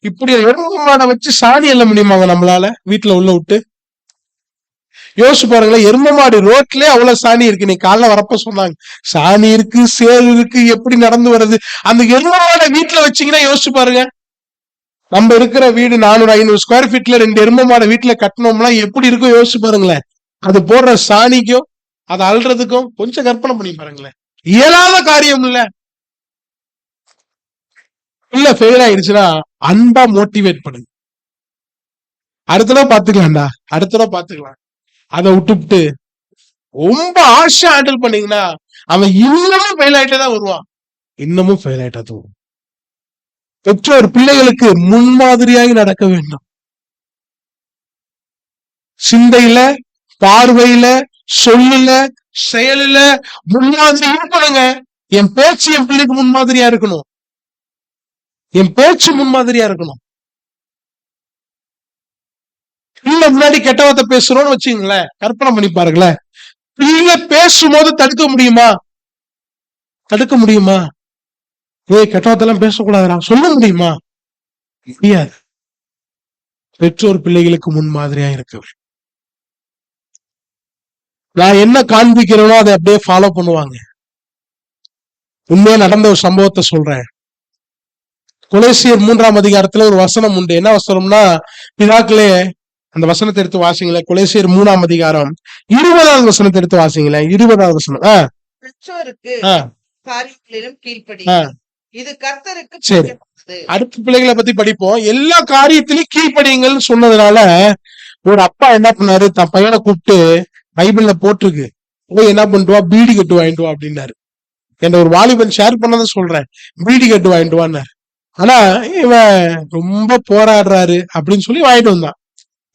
இப்படி எருமை மாடை வச்சு சாணி எல்லாம் முடியுமாங்க நம்மளால வீட்டுல உள்ள விட்டு? யோசிச்சு பாருங்களேன். எருமை மாடு ரோட்லயே அவ்வளவு சாணி இருக்கு. நீ காலைல வரப்ப சொன்னாங்க சாணி இருக்கு, சேல் இருக்கு, எப்படி நடந்து வருது. அந்த எருமை மாடை வீட்டுல வச்சீங்கன்னா யோசிச்சு பாருங்க. நம்ம இருக்கிற வீடு 400-500 ஸ்கொயர் ஃபீட்ல 2 எருமை மாடை வீட்டுல கட்டணும்னா எப்படி இருக்கும் யோசிச்சு பாருங்களேன். அது போடுற சாணிக்கும் அதை அல்றதுக்கும் கொஞ்சம் கற்பனை பண்ணி பாருங்களேன். இயலாத காரியம் இல்ல. இல்ல ஃபெயில் ஆயிடுச்சுன்னா அன்பா மோட்டிவேட் பண்ணுங்க. அடுத்த தடவை பாத்துக்கலாம். அதை விட்டுவிட்டு ரொம்ப ஆஷா ஹேண்டில் பண்ணீங்கன்னா அவன் இன்னமும் ஃபெயில் ஆயிட்டே தான் வருவான். பெற்றோர் பிள்ளைகளுக்கு முன்மாதிரியாகி நடக்க வேண்டும். சிந்தையில, பார்வையில, சொல்லுல, செயலில முன்மாதிரி இருக்கணுங்க. என் பேச்சு என் பிள்ளைக்கு முன்மாதிரியா இருக்கணும். பிள்ளை முன்னாடி கெட்டவத்தை பேசுறோம்னு வச்சுங்களேன், கற்பனை பண்ணி பாருங்களேன். பிள்ளை பேசும்போது தடுக்க முடியுமா? கெட்டவத்தெல்லாம் பேசக்கூடாதுடா சொல்ல முடியுமா? முடியாது. பெற்றோர் பிள்ளைகளுக்கு முன்மாதிரியா இருக்க. நான் என்ன காண்பிக்கிறேனோ அதை அப்படியே ஃபாலோ பண்ணுவாங்க. உண்மையா நடந்த ஒரு சம்பவத்தை சொல்றேன். கொலேசியர் 3ஆம் அதிகாரத்துல ஒரு வசனம் உண்டு. என்ன வசனம்னா, பிதாக்களே, அந்த வசனத்தை எடுத்து வாசிங்களேன். கொலேசியர் 3ஆம் அதிகாரம் 20வது வசனத்தை எடுத்து வாசிங்களேன். 20வது வசனம். பெற்றோருக்கு காரியங்களிலும் கீழ்ப்படி, இது கர்த்தருக்கு. சரி, அடுத்த பிள்ளைகளை பத்தி படிப்போம். எல்லா காரியத்திலையும் கீழ்ப்படிங்கள்னு சொன்னதுனால ஒரு அப்பா என்ன பண்ணாரு, தன் பையனை கூப்பிட்டு பைபிள்ல போட்டிருக்கு, போய் என்ன பண்ணிட்டு வா, பீடி கட்டு வாங்கிட்டு வா அப்படின்னாரு. என்ன ஒரு வாலிபன் ஷேர் பண்ணதை சொல்றேன், பீடி கட்டு வாங்கிட்டு வான்னாரு. ஆனா இவன் ரொம்ப போராடுறாரு அப்படின்னு சொல்லி வாங்கிட்டு வந்தான்.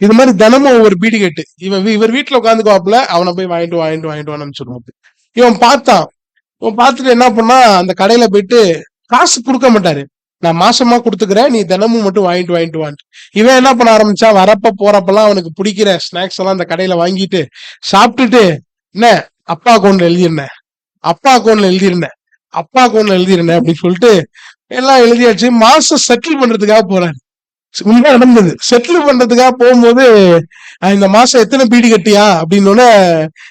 இது மாதிரி தினமும் ஒவ்வொரு பீடி கட்டு இவர் வீட்டுல உட்காந்துக்குவாப்புல, அவனை போய் வாங்கிட்டு வான்னு சொல்லுவாங்க. இவன் பார்த்துட்டு என்ன பண்ணா, அந்த கடையில போயிட்டு காசு கொடுக்க மாட்டாரு. நான் மாசமா கொடுத்துக்கிறேன், நீ தினமும் மட்டும் வாங்கிட்டு வான்ட்டு. இவன் என்ன பண்ண ஆரம்பிச்சான், வரப்ப போறப்பெல்லாம் அவனுக்கு பிடிக்கிற ஸ்நாக்ஸ் எல்லாம் அந்த கடையில வாங்கிட்டு சாப்பிட்டுட்டு, என்ன அப்பா அக்கௌண்ட்ல எழுதிருந்தேன், அப்பா அக்கௌண்ட்ல எழுதிருந்தேன், அப்பா அக்கௌண்ட்ல எழுதிருந்தேன் அப்படின்னு சொல்லிட்டு எல்லாம் எழுதியாச்சு. மாசம் செட்டில் பண்றதுக்காக போறாரு. உண்மை நடந்தது. செட்டில் பண்றதுக்காக போகும்போது இந்த மாசம் எத்தனை பீடி கட்டியா அப்படின்னு,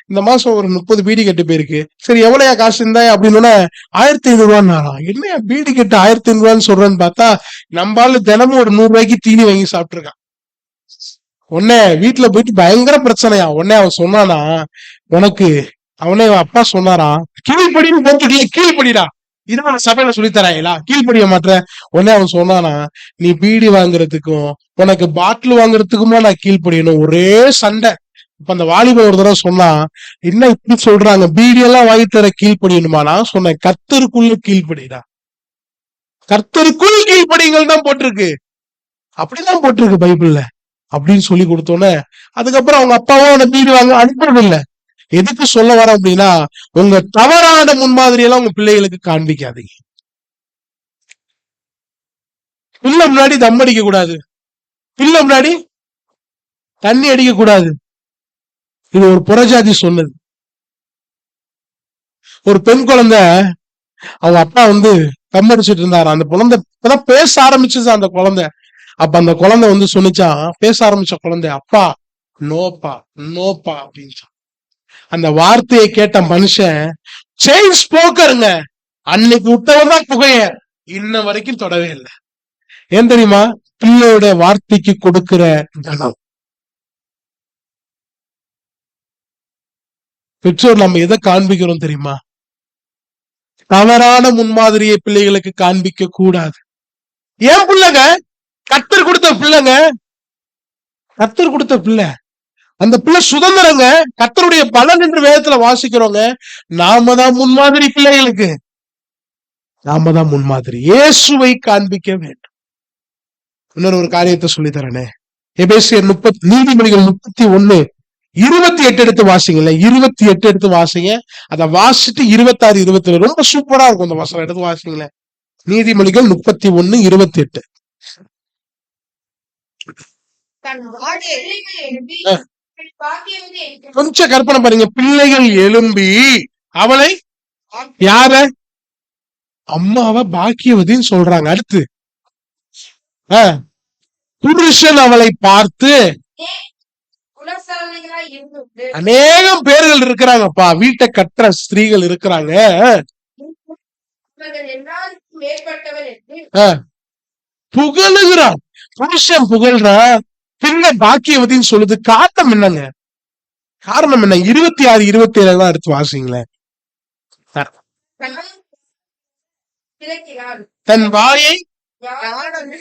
இந்த மாசம் ஒரு 30 பீடி கட்டு போயிருக்கு. சரி எவ்வளவுயா காசு இருந்தா அப்படின்னு, 1500 என்னையா பீடி கட்டு 1500 சொல்றேன்னு பார்த்தா, நம்மளால தினமும் ஒரு 100 ரூபாய்க்கு தீனி வாங்கி சாப்பிட்டுருக்கான். உடனே வீட்டுல போயிட்டு பயங்கர பிரச்சனையா. உடனே அவன் சொன்னானா, உனக்கு அவனே அப்பா சொன்னாராம், கீழ்படின்னு போட்டுக்கல, கீழ்படிடா, இதான் சபையில சொல்லித்தராங்களா, கீழ்படிய மாட்ட. உடனே அவன் சொன்னானா, நீ பீடி வாங்குறதுக்கும் உனக்கு பாட்டில் வாங்குறதுக்குமா நான் கீழ்படியணும், ஒரே சண்டை. இப்ப அந்த வாலிபன் ஒரு தடவை சொன்னா, என்ன இப்படி சொல்றாங்க, பீடி எல்லாம் வாங்கி தர கீழ்படியணுமா? நான் சொன்னேன், கர்த்தருக்குள்ள கீழ்படிடா, கர்த்தருக்குள் கீழ்படிங்கள் தான் போட்டிருக்கு, அப்படிதான் போட்டிருக்கு பைபிள்ல அப்படின்னு சொல்லி கொடுத்தோன்னே, அதுக்கப்புறம் அவங்க அப்பாவும் அவனை பீடி வாங்க அனுப்புறது இல்ல. எதுக்கு சொல்ல வர அப்படின்னா, உங்க தவறான முன்மாதிரி எல்லாம் உங்க பிள்ளைகளுக்கு காண்பிக்காதீங்க. பிள்ளை முன்னாடி தம் அடிக்க கூடாது, பிள்ளை முன்னாடி தண்ணி அடிக்க கூடாது. இது ஒரு புறஜாதி சொன்னது. ஒரு பெண் குழந்தை, அவங்க அப்பா தம் அடிச்சுட்டு இருந்தாரு. அந்த குழந்தை இப்பதான் பேச ஆரம்பிச்சுது அந்த குழந்தை. அப்ப அந்த குழந்தை சொன்னிச்சான், பேச ஆரம்பிச்ச குழந்தை, அப்பா நோப்பா நோப்பா அப்படின்னு. அந்த வார்த்தையை கேட்ட மனுஷன் செயின் ஸ்மோக்கருங்க, அன்னைக்கு விட்டவன் தான் புகைய இன்ன வரைக்கும் தொடவே இல்லை. ஏன் தெரியுமா? பிள்ளையோட வார்த்தைக்கு கொடுக்கிற கனம். பெற்றோர் நம்ம எதை காண்பிக்கிறோம் தெரியுமா? தவறான முன்மாதிரியை பிள்ளைகளுக்கு காண்பிக்க கூடாது. ஏன் பிள்ளைங்க கர்த்தர் கொடுத்த பிள்ளைங்க, கர்த்தர் கொடுத்த பிள்ளை, அந்த பிள்ளை சுதந்திரங்க, கர்த்தருடைய பலன் என்று வேதத்துல வாசிக்கிறோங்க. நாம தான் முன்மாதிரி பிள்ளைகளுக்கு, நாம தான் முன்மாதிரி. இயேசுவை காண்பிக்க வேண்டும். இன்னொரு ஒரு காரியத்தை சொல்லி தரேனே, எபேசியர் 30, நீதிமொழிகள் 31:28 எடுத்து வாசிங்களேன். 28 எடுத்து வாசிங்க. அதை வாசிட்டு 26, 27 ரொம்ப சூப்பரா இருக்கும். அந்த வசனம் எடுத்து வாசிங்களேன். நீதிமொழிகள் 31:28. கொஞ்சம் கற்பனை பாருங்க. பிள்ளைகள் எழும்பி அவளை, யார? அம்மாவை பாக்கியவதின்னு சொல்றாங்க. அடுத்து புருஷன் அவளை பார்த்து, அநேகம் பேர்கள் இருக்கிறாங்கப்பா, வீட்டை கட்டுற ஸ்திரீகள் இருக்கிறாங்க, புகழுகிறான். புருஷன் புகழ்றான், பின்ன பாக்கியவதின்னு சொல்லுது. காரணம் என்னங்க? காரணம் என்ன? 26, 27 தான் எடுத்து வாசிங்களேன். தன் வாயை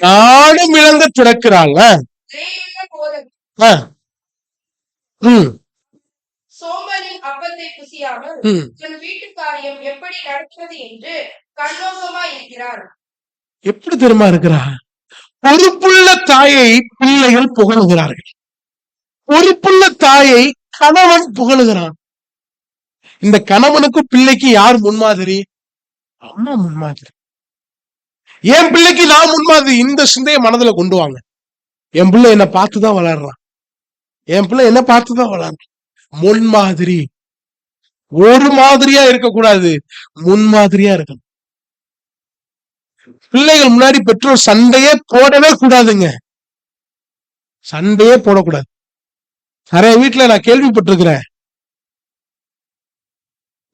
நானும் இழங்க திறக்கிறாங்க. சோம்பலின் அப்பத்தை புசியாமல் தன் வீட்டு காரியம் எப்படி நடக்கிறது என்று கண்ணோக்கமா இருக்கிறார். எப்படி தெரியுமா இருக்கிறா? பொறுப்புள்ள தாயை பிள்ளைகள் புகழுகிறார்கள், பொறுப்புள்ள தாயை கணவன் புகழுகிறான். இந்த கணவனுக்கு பிள்ளைக்கு யார் முன்மாதிரி? அம்மா முன்மாதிரி. என் பிள்ளைக்கு நான் முன்மாதிரி. இந்த சிந்தையை மனதுல கொண்டு வாங்க. என் பிள்ளை என்ன பார்த்துதான் வளர்றான், என் பிள்ளை என்ன பார்த்துதான் வளர்றான். முன்மாதிரி. ஒரு மாதிரியா இருக்கக்கூடாது, முன்மாதிரியா இருக்கணும். பிள்ளைகள் முன்னாடி பெற்றோர் சண்டையே போடவே கூடாதுங்க, சண்டையே போடக்கூடாது. நிறைய வீட்டுல நான் கேள்விப்பட்டிருக்கிறேன்.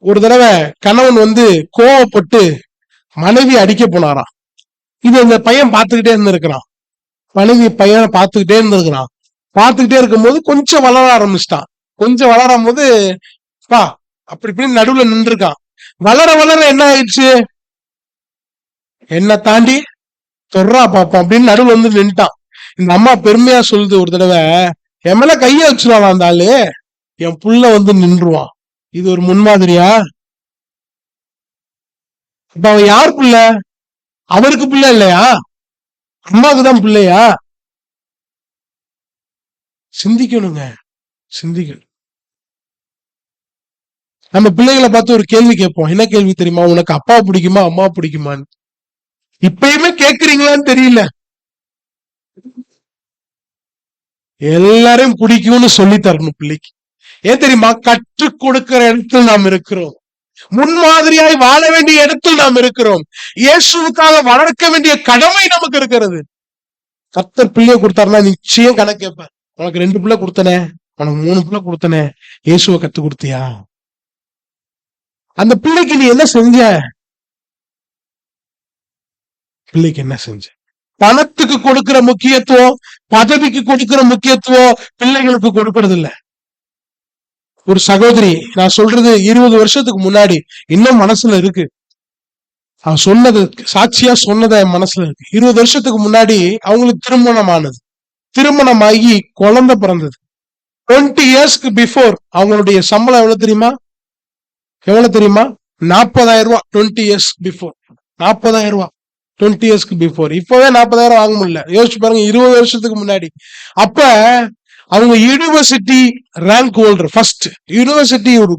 ஒரு தடவை கணவன் கோவப்பட்டு மனைவி அடிக்க போனாராம். இது இந்த பையன் பார்த்துக்கிட்டே இருந்திருக்கிறான். மனைவி பையனை பார்த்துக்கிட்டே இருந்திருக்கிறான். பார்த்துக்கிட்டே இருக்கும்போது கொஞ்சம் வளர ஆரம்பிச்சிட்டான். கொஞ்சம் வளரும் போது பா அப்படி இப்படி நடுவுல நின்றுருக்கான். வளர வளர என்ன ஆயிடுச்சு, என்ன தாண்டி தொடரா பாப்போம் அப்படின்னு நடுவுல நின்ட்டான். இந்த அம்மா பெருமையா சொல்லுது, ஒரு தடவை என் மேல கைய வச்சுருவான் அந்த ஆளு, என் புள்ள நின்றுவான். இது ஒரு முன்மாதிரியா? இப்ப அவன் யார் புள்ள? அவருக்கு பிள்ளை இல்லையா? அம்மாவுக்குதான் பிள்ளையா? சிந்திக்கணுங்க, சிந்திக்கணும். நம்ம பிள்ளைகளை பார்த்து ஒரு கேள்வி கேட்போம். என்ன கேள்வி தெரியுமா? உனக்கு அப்பா பிடிக்குமா அம்மா பிடிக்குமான்னு. இப்பயுமே கேக்குறீங்களான்னு தெரியல. எல்லாரையும் பிடிக்கும்னு சொல்லி தரணும் பிள்ளைக்கு. ஏன் தெரியுமா? கற்றுக் கொடுக்கிற இடத்தில் நாம் இருக்கிறோம். முன்மாதிரியாய் வாழ வேண்டிய இடத்தில் நாம் இருக்கிறோம். இயேசுவுக்காக வளர்க்க வேண்டிய கடமை நமக்கு இருக்கிறது. கர்த்தர் பிள்ளைய கொடுத்தாருன்னா நிச்சயம் கணக்கு கேட்பார். உனக்கு 2 பிள்ளை கொடுத்தனே, உனக்கு 3 பிள்ளை கொடுத்தனே, இயேசுவை கத்து கொடுத்தியா? அந்த பிள்ளைக்கு நீ என்ன செஞ்ச? பிள்ளைக்கு என்ன செஞ்ச? பணத்துக்கு கொடுக்கிற முக்கியத்துவம், பதவிக்கு கொடுக்கிற முக்கியத்துவம் பிள்ளைகளுக்கு கொடுக்கறது இல்ல. ஒரு சகோதரி, நான் சொல்றது 20 வருஷத்துக்கு முன்னாடி இன்னும் மனசுல இருக்கு. அவன் சொன்னது, சாட்சியா சொன்னது என் மனசுல இருக்கு. 20 வருஷத்துக்கு முன்னாடி அவங்களுக்கு திருமணமானது. திருமணமாகி குழந்தை பிறந்தது. 20 இயர்ஸ்க்கு பிஃபோர் அவங்களுடைய சம்பளம் எவ்வளவு தெரியுமா? 40,000 ரூபாய். 20 இயர்ஸ் பிஃபோர் 40,000 ரூபாய். 20 இயர்ஸ்க்கு பிஃபோர். இப்பவே 40,000 வாங்க முடியல. யோசிச்சு பாருங்க, 20 வருஷத்துக்கு முன்னாடி. அப்ப அவங்க university rank holder, first university ஒரு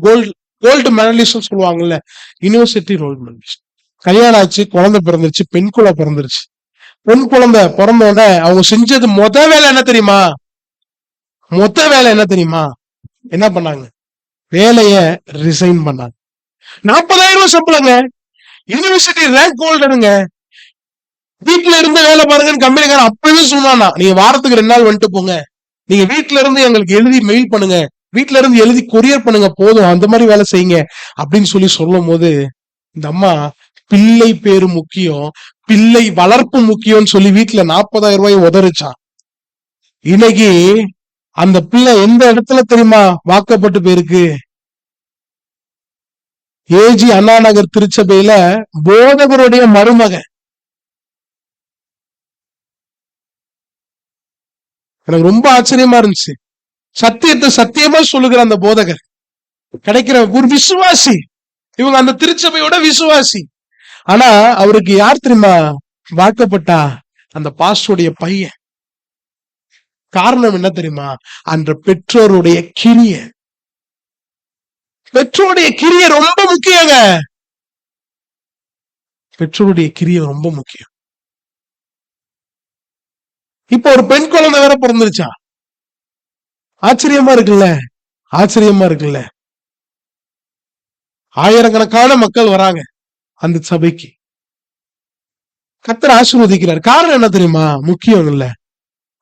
கோல்டு மெடலிஸ்ட் சொல்லுவாங்கல்ல, யூனிவர்சிட்டி கோல்டு மெடலிஸ்ட். கல்யாணம் ஆச்சு, குழந்தை பிறந்துருச்சு, பெண் குழந்தை பிறந்துருச்சு. பெண் குழந்தை பிறந்த உடனே அவங்க செஞ்சது வேலை என்ன தெரியுமா? வேலை என்ன தெரியுமா? என்ன பண்ணாங்க? வேலைய ரிசைன் பண்ணாங்க. 40,000 ரூபாய் சம்பளங்க, யூனிவர்சிட்டி ரேங்க் ஹோல்டருங்க. வீட்டுல இருந்து வேலை பாருங்கன்னு கம்பெனிக்காரன் அப்பவே சொன்னானா, நீங்க வாரத்துக்கு 2 நாள் வந்துட்டு போங்க, நீங்க வீட்டுல இருந்து எங்களுக்கு எழுதி மெயில் பண்ணுங்க, வீட்டுல இருந்து எழுதி கொரியர் பண்ணுங்க, போதும், அந்த மாதிரி வேலை செய்யுங்க அப்படின்னு சொல்லும் போது இந்த அம்மா பிள்ளை பேரு முக்கியம், பிள்ளை வளர்ப்பு முக்கியம்னு சொல்லி வீட்டுல 40,000 ரூபாய் உதறிச்சான். இன்னைக்கு அந்த பிள்ளை எந்த இடத்துல தெரியுமா வாக்கப்பட்டு போயிருக்கு? ஏஜி அண்ணா நகர் திருச்சபையில போதகருடைய மருமகன். எனக்கு ரொம்ப ஆச்சரியமா இருந்துச்சு. சத்தியத்தை சத்தியமா சொல்லுகிற அந்த போதகர் கிடைக்கிற ஒரு விசுவாசி. இவங்க அந்த திருச்சபையோட விசுவாசி. ஆனா அவருக்கு யார் தெரியுமா வாக்கப்பட்டா? அந்த பாஸ்டருடைய பையன். காரணம் என்ன தெரியுமா? அந்த பெற்றோருடைய கிரிய. பெற்றோருடைய கிரிய ரொம்ப முக்கியங்க. பெற்றோருடைய கிரிய ரொம்ப முக்கியம். இப்ப ஒரு பெண் குழந்தை வேற பிறந்துருச்சா? ஆச்சரியமா இருக்குல்ல? ஆச்சரியமா இருக்குல்ல? ஆயிரக்கணக்கான மக்கள் வராங்க அந்த சபைக்கு. கர்த்தர் ஆசீர்வதிக்கிறார். காரணம் என்ன தெரியுமா? முக்கியம் இல்ல,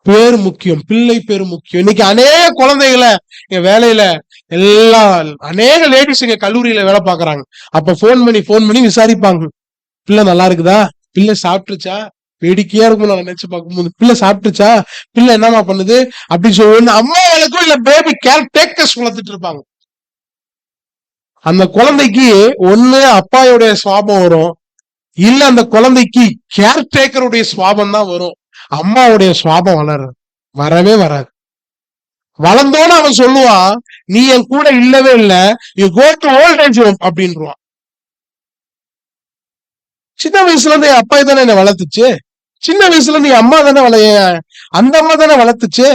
பேர் முக்கியம், பிள்ளை பேர் முக்கியம். இன்னைக்கு அநேக குழந்தைகளை என் வேலையில அநேக லேடிஸ் எங்க கல்லூரியில வேலை பாக்குறாங்க. அப்ப போன் பண்ணி விசாரிப்பாங்க, பிள்ளை நல்லா இருக்குதா, பிள்ளை சாப்பிட்டுருச்சா. வேடிக்கையா இருக்கும் நான் நினைச்சு பார்க்கும்போது, பிள்ளை சாப்பிட்டுச்சா, பிள்ளை என்னமா பண்ணுது அப்படின்னு சொல்லி அம்மாவுக்கும் இல்ல பேபி கேர் டேக்கர்ஸ் வளர்த்துட்டு இருப்பாங்க. அந்த குழந்தைக்கு ஒண்ணு அப்பாவுடைய சுவாபம் வரும், இல்ல அந்த குழந்தைக்கு கேர் டேக்கருடைய சுவாபம் தான் வரும். அம்மாவுடைய சுவாபம் வரவே வராது. வளர்ந்தோன்னு அவன் சொல்லுவான், நீ என் கூட இல்லவே இல்லை, you go to old age home அப்படின்றான். சின்ன வயசுல இருந்து என் அப்பா தானே என்ன வளர்த்துச்சு, சின்ன வயசுல இருந்து அம்மா தானே அந்த அம்மா தானே வளர்த்துச்சு,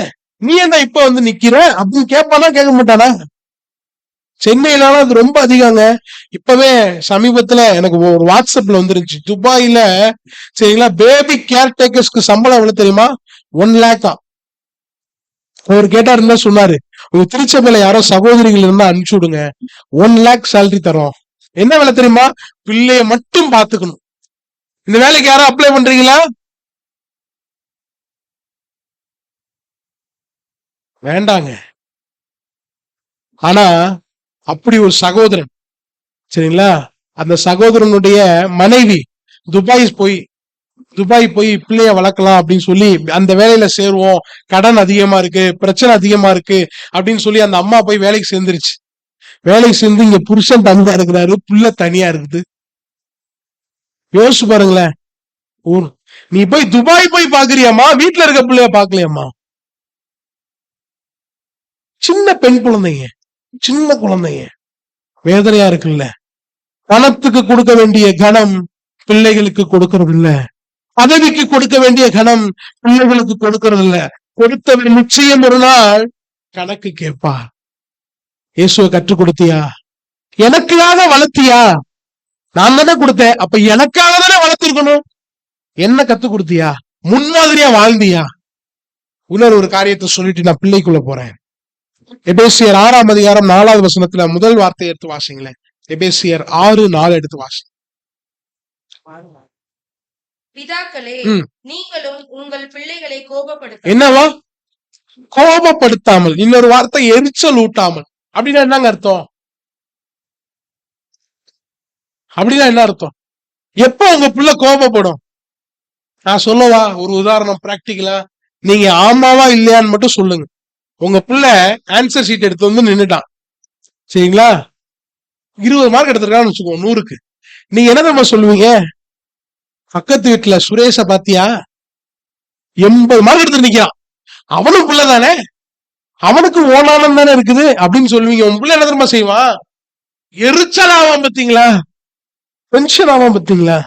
நீ என்ன இப்ப வந்து நிக்கிற அப்படின்னு கேட்பானா? கேட்க மாட்டானா? சென்னையிலால அது ரொம்ப அதிகங்க. இப்பவே சமீபத்துல எனக்கு ஒரு வாட்ஸ்அப்ல வந்துருச்சு, துபாயில சரிங்களா, பேபி கேர் டேக்கர்ஸ்க்கு சம்பளம் எவ்வளவு தெரியுமா? 1 lakh. அவர் கேட்டாரு, இருந்தா சொன்னாரு, உங்க திருச்சபையில யாரோ சகோதரிகள் இருந்தா அனுப்பிச்சு விடுங்க, 1 lakh சேலரி தரோம். என்ன வேலை தெரியுமா? பிள்ளைய மட்டும் பாத்துக்கணும். இந்த வேலைக்கு யாரும் அப்ளை பண்றீங்களா? வேண்டாங்க. ஆனா அப்படி ஒரு சகோதரன் சரிங்களா, அந்த சகோதரனுடைய மனைவி துபாய் போய் பிள்ளைய வளர்க்கலாம் அப்படின்னு சொல்லி அந்த வேலையில சேருவோம், கடன் அதிகமா இருக்கு, பிரச்சனை அதிகமா இருக்கு அப்படின்னு சொல்லி அந்த அம்மா போய் வேலைக்கு சேர்ந்துருச்சு. வேலைக்கு சேர்ந்து இங்க புருஷன் தனியா இருக்கிறாரு, பிள்ளை தனியா இருக்குது. யோசிச்சு பாருங்களேன். நீ போய் துபாய் போய் பாக்குறியாமா, வீட்டுல இருக்க பிள்ளைய பாக்கலையாமா? சின்ன பெண் குழந்தைங்க, சின்ன குழந்தைங்க, வேதனையா இருக்குல்ல? பணத்துக்கு கொடுக்க வேண்டிய கணம் பிள்ளைகளுக்கு கொடுக்கறது இல்ல, பதவிக்கு கொடுக்க வேண்டிய கணம் பிள்ளைகளுக்கு கொடுக்கறது இல்ல. கொடுத்தவன் நிச்சயம் ஒரு நாள் கணக்கு கேட்பா. இயேசுவை கற்றுக் கொடுத்தியா? எனக்காக வளர்த்தியா? நான் தானே கொடுத்தேன், அப்ப எனக்காக தானே வளர்த்திருக்கணும். என்ன கத்து கொடுத்தியா? முன்மாதிரியா வாழ்ந்தியா? இன்னொரு ஒரு காரியத்தை சொல்லிட்டு நான் பிள்ளைக்குள்ள போறேன். எபேசியர் 6ஆம் அதிகாரம் 4வது வசனத்துல முதல் வார்த்தையை எடுத்து வாசிங்களேன். எபேசியர் 6:4 எடுத்து வாசி. பிதாக்களே, நீங்களும் உங்கள் பிள்ளைகளை கோபப்படுத்த. என்னவா? கோபப்படுத்தாமல். இன்னொரு வார்த்தை எரிச்சல் ஊட்டாமல். அப்படின்னா என்னங்க அர்த்தம்? அப்படின்னா என்ன அர்த்தம்? எப்ப உங்க பிள்ளை கோபப்படும்? நான் சொல்லவா ஒரு உதாரணம் பிராக்டிக்கலா? நீங்க ஆமாவா இல்லையான்னு மட்டும் சொல்லுங்க. உங்க பிள்ளை ஆன்சர் ஷீட் எடுத்து வந்து நின்னுட்டான், சரிங்களா? 20 மார்க் எடுத்திருக்கான்னு வச்சுக்கோ 100க்கு. நீங்க என்ன தெரியுமா சொல்லுவீங்க? பக்கத்து வீட்டுல சுரேஷ பாத்தியா, 80 மார்க் எடுத்து நிக்கிறான், அவனும் பிள்ளை தானே, அவனுக்கு ஓனானம் தானே இருக்குது அப்படின்னு சொல்லுவீங்க. உன் பிள்ளை என்ன தெரியுமா செய்வான்? எரிச்சல் ஆவான். பாத்தீங்களா? டென்ஷன் ஆவான். பாத்தீங்களா?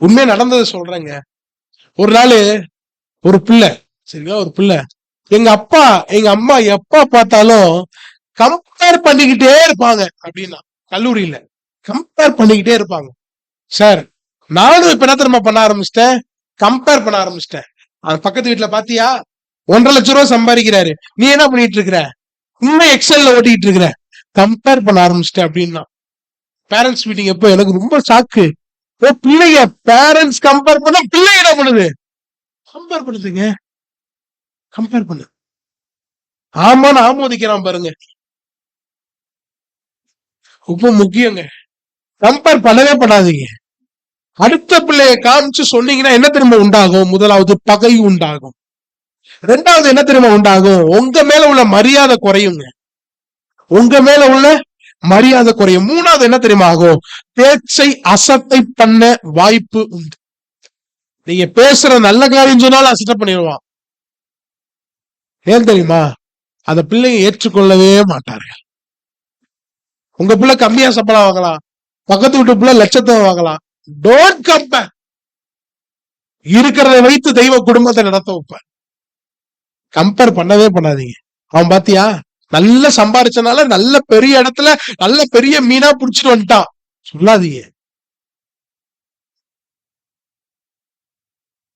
உண்மையா நடந்ததை சொல்றேங்க. ஒரு நாள் ஒரு பிள்ளை, சரிங்களா, ஒரு பிள்ளை எங்க அப்பா எங்க அம்மா எப்ப பார்த்தாலும் கம்பேர் பண்ணிக்கிட்டே இருப்பாங்க. அப்படின்னா கல்லூரியில கம்பேர் பண்ணிக்கிட்டே இருப்பாங்க. சார், நானும் இப்ப என்ன தெரியுமா பண்ண ஆரம்பிச்சிட்டேன்? கம்பேர் பண்ண ஆரம்பிச்சிட்டேன். அது பக்கத்து வீட்டுல பாத்தியா 1.5 லட்சம் ரூபாய் சம்பாதிக்கிறாரு, நீ என்ன பண்ணிட்டு இருக்கிற? இன்னும் எக்ஸல்ல ஓட்டிட்டு இருக்கிற. கம்பேர் பண்ண ஆரம்பிச்சிட்டேன் அப்படின்னா. பேரண்ட்ஸ் மீட்டிங் எப்போ எனக்கு ரொம்ப ஷாக்கு. பிள்ளைங்க பேரண்ட்ஸ் கம்பேர் பண்ண பிள்ளை என்ன பண்ணுது? கம்பேர் பண்ணுதுங்க. கம்பேர் பண்ணு. ஆமான்னு ஆமோதிக்கிறான் பாருங்க. ரொம்ப முக்கியங்க. கம்பேர் பண்ணவே பண்ணாதீங்க. அடுத்த பிள்ளைய காமிச்சு சொன்னீங்கன்னா என்ன தெரியுமா உண்டாகும்? முதலாவது பகை உண்டாகும். 2வது என்ன தெரியுமா உண்டாகும்? உங்க மேல உள்ள மரியாதை குறையுங்க. உங்க மேல உள்ள மரியாதை குறையும். 3வது என்ன தெரியுமா ஆகும்? பேச்சை அசட்டை பண்ண வாய்ப்பு உண்டு. நீங்க பேசுற நல்ல காரியம் சொன்னாலும் அசட்டை பண்ணிடுவான். ஏன் தெரியுமா? அந்த பிள்ளைங்க ஏற்றுக்கொள்ளவே மாட்டார்கள். உங்க பிள்ளை கம்மியா சம்பளம் வாங்கலாம், பக்கத்து வீட்டு பிள்ளை லட்சத்தை வாங்கலாம். Don't compare. இருக்கிறத வைத்து தெய்வ குடும்பத்தை நடத்த வைப்ப. கம்பேர் பண்ணவே பண்ணாதீங்க. அவன் பாத்தியா நல்ல சம்பாரிச்சனால நல்ல பெரிய இடத்துல நல்ல பெரிய மீனா புடிச்சிட்டு வந்துட்டான் சொல்லாதீங்க.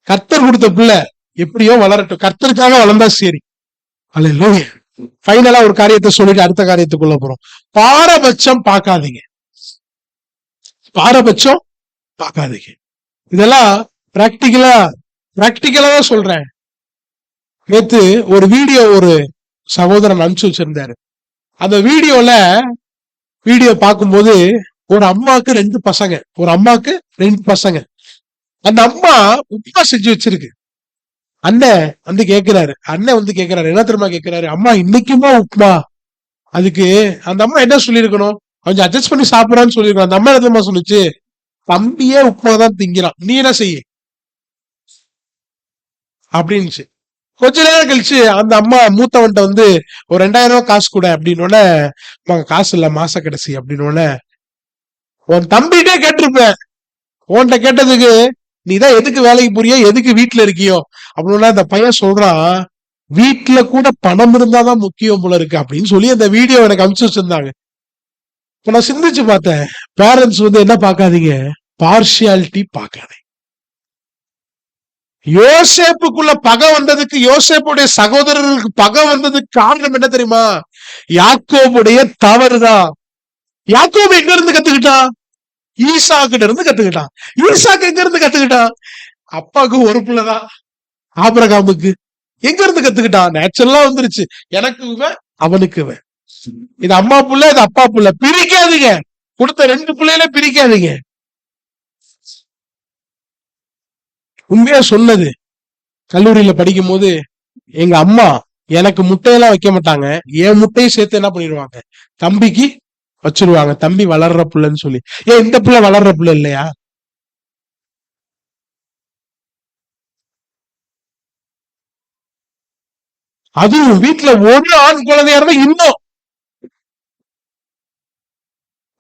கர்த்தர் கொடுத்த பிள்ளை எப்படியோ வளரட்டும், கர்த்தருக்காக வளர்ந்தா சரி. அல்லேலூயா. ஃபைனலா ஒரு காரியத்தை சொல்லிட்டு அடுத்த காரியத்துக்குள்ள போறோம். பாரபட்சம் பார்க்காதீங்க. பாரபட்சம் பார்க்காதீங்க. இதெல்லாம் பிராக்டிக்கலா தான் சொல்றேன். நேத்து ஒரு வீடியோ ஒரு சகோதரன் அனுப்பிச்சு வச்சிருந்தாரு. அந்த வீடியோ பார்க்கும்போது ஒரு அம்மாவுக்கு 2 பசங்க, ஒரு அம்மாவுக்கு 2 பசங்க. அந்த அம்மா உப்புமா செஞ்சு வச்சிருக்கு. அண்ணன் வந்து கேக்குறாரு என்ன தெரியுமா கேக்குறாரு? அம்மா இன்னைக்குமா உப்புமா? அதுக்கு அந்த அம்மா என்ன சொல்லிருக்கணும்? கொஞ்சம் அட்ஜஸ்ட் பண்ணி சாப்பிடறான்னு சொல்லிருக்கணும். அந்த அம்மா என்ன தெரியுமா சொல்லுச்சு? தம்பியே உப்புமா தான் திங்கிறான், நீ என்ன செய்ய அப்படின்னுச்சு. கொஞ்ச நேரம் கழிச்சு அந்த அம்மா மூத்தவன்ட்ட வந்து ஒரு 2000 ரூபாய் காசு கூட அப்படின்னு, காசு இல்ல மாச கடைசி அப்படின்னு. உன் தம்பிகிட்டே கேட்டிருப்பேன், உன்கிட்ட கேட்டதுக்கு நீதான் எதுக்கு வேலைக்கு போறியோ எதுக்கு வீட்டுல இருக்கியோ அப்படின்னா அந்த பையன் சொல்றான், வீட்டுல கூட பணம் இருந்தாதான் முக்கியம் போல இருக்கு அப்படின்னு சொல்லி அந்த வீடியோ எனக்கு அனுப்பிச்சு வச்சிருந்தாங்க. இப்ப நான் சிந்திச்சு பார்த்தேன், பேரண்ட்ஸ் வந்து என்ன பார்க்காதீங்க, பார்ஷியாலிட்டி பார்க்காதீங்க. யோசேப்புக்குள்ள பகை வந்ததுக்கு, யோசேப்புடைய சகோதரர்களுக்கு பகை வந்ததுக்கு காரணம் என்ன தெரியுமா? யாக்கோபுடைய தவறுதான். யாக்கோபு எங்க இருந்து கத்துக்கிட்டான்? ஈசாக்கிட்ட இருந்து கத்துக்கிட்டான். ஈசாக்கு எங்க இருந்து கத்துக்கிட்டான்? அப்பாவுக்கு ஒரு பிள்ளைதான். ஆபிரகாமுக்கு எங்க இருந்து கத்துக்கிட்டான்? நேச்சுரலா வந்துருச்சு. எனக்கு இவன், அவனுக்கு இவன். இது அம்மா புள்ள, இது அப்பா புள்ள. பிரிக்காதீங்க. கொடுத்த 2 பிள்ளையில பிரிக்காதீங்க. உண்மையா சொன்னது. கல்லூரியில படிக்கும் போது எங்க அம்மா எனக்கு முட்டையெல்லாம் வைக்க மாட்டாங்க, என் முட்டையும் சேர்த்து என்ன பண்ணிடுவாங்க, தம்பிக்கு வச்சிருவாங்க. தம்பி வளர்ற புள்ளன்னு சொல்லி. ஏன் இந்த பிள்ளை வளர்ற புள்ள இல்லையா? அதுவும் வீட்டுல ஒரு ஆண் குழந்தையா இருந்தா இன்னும்,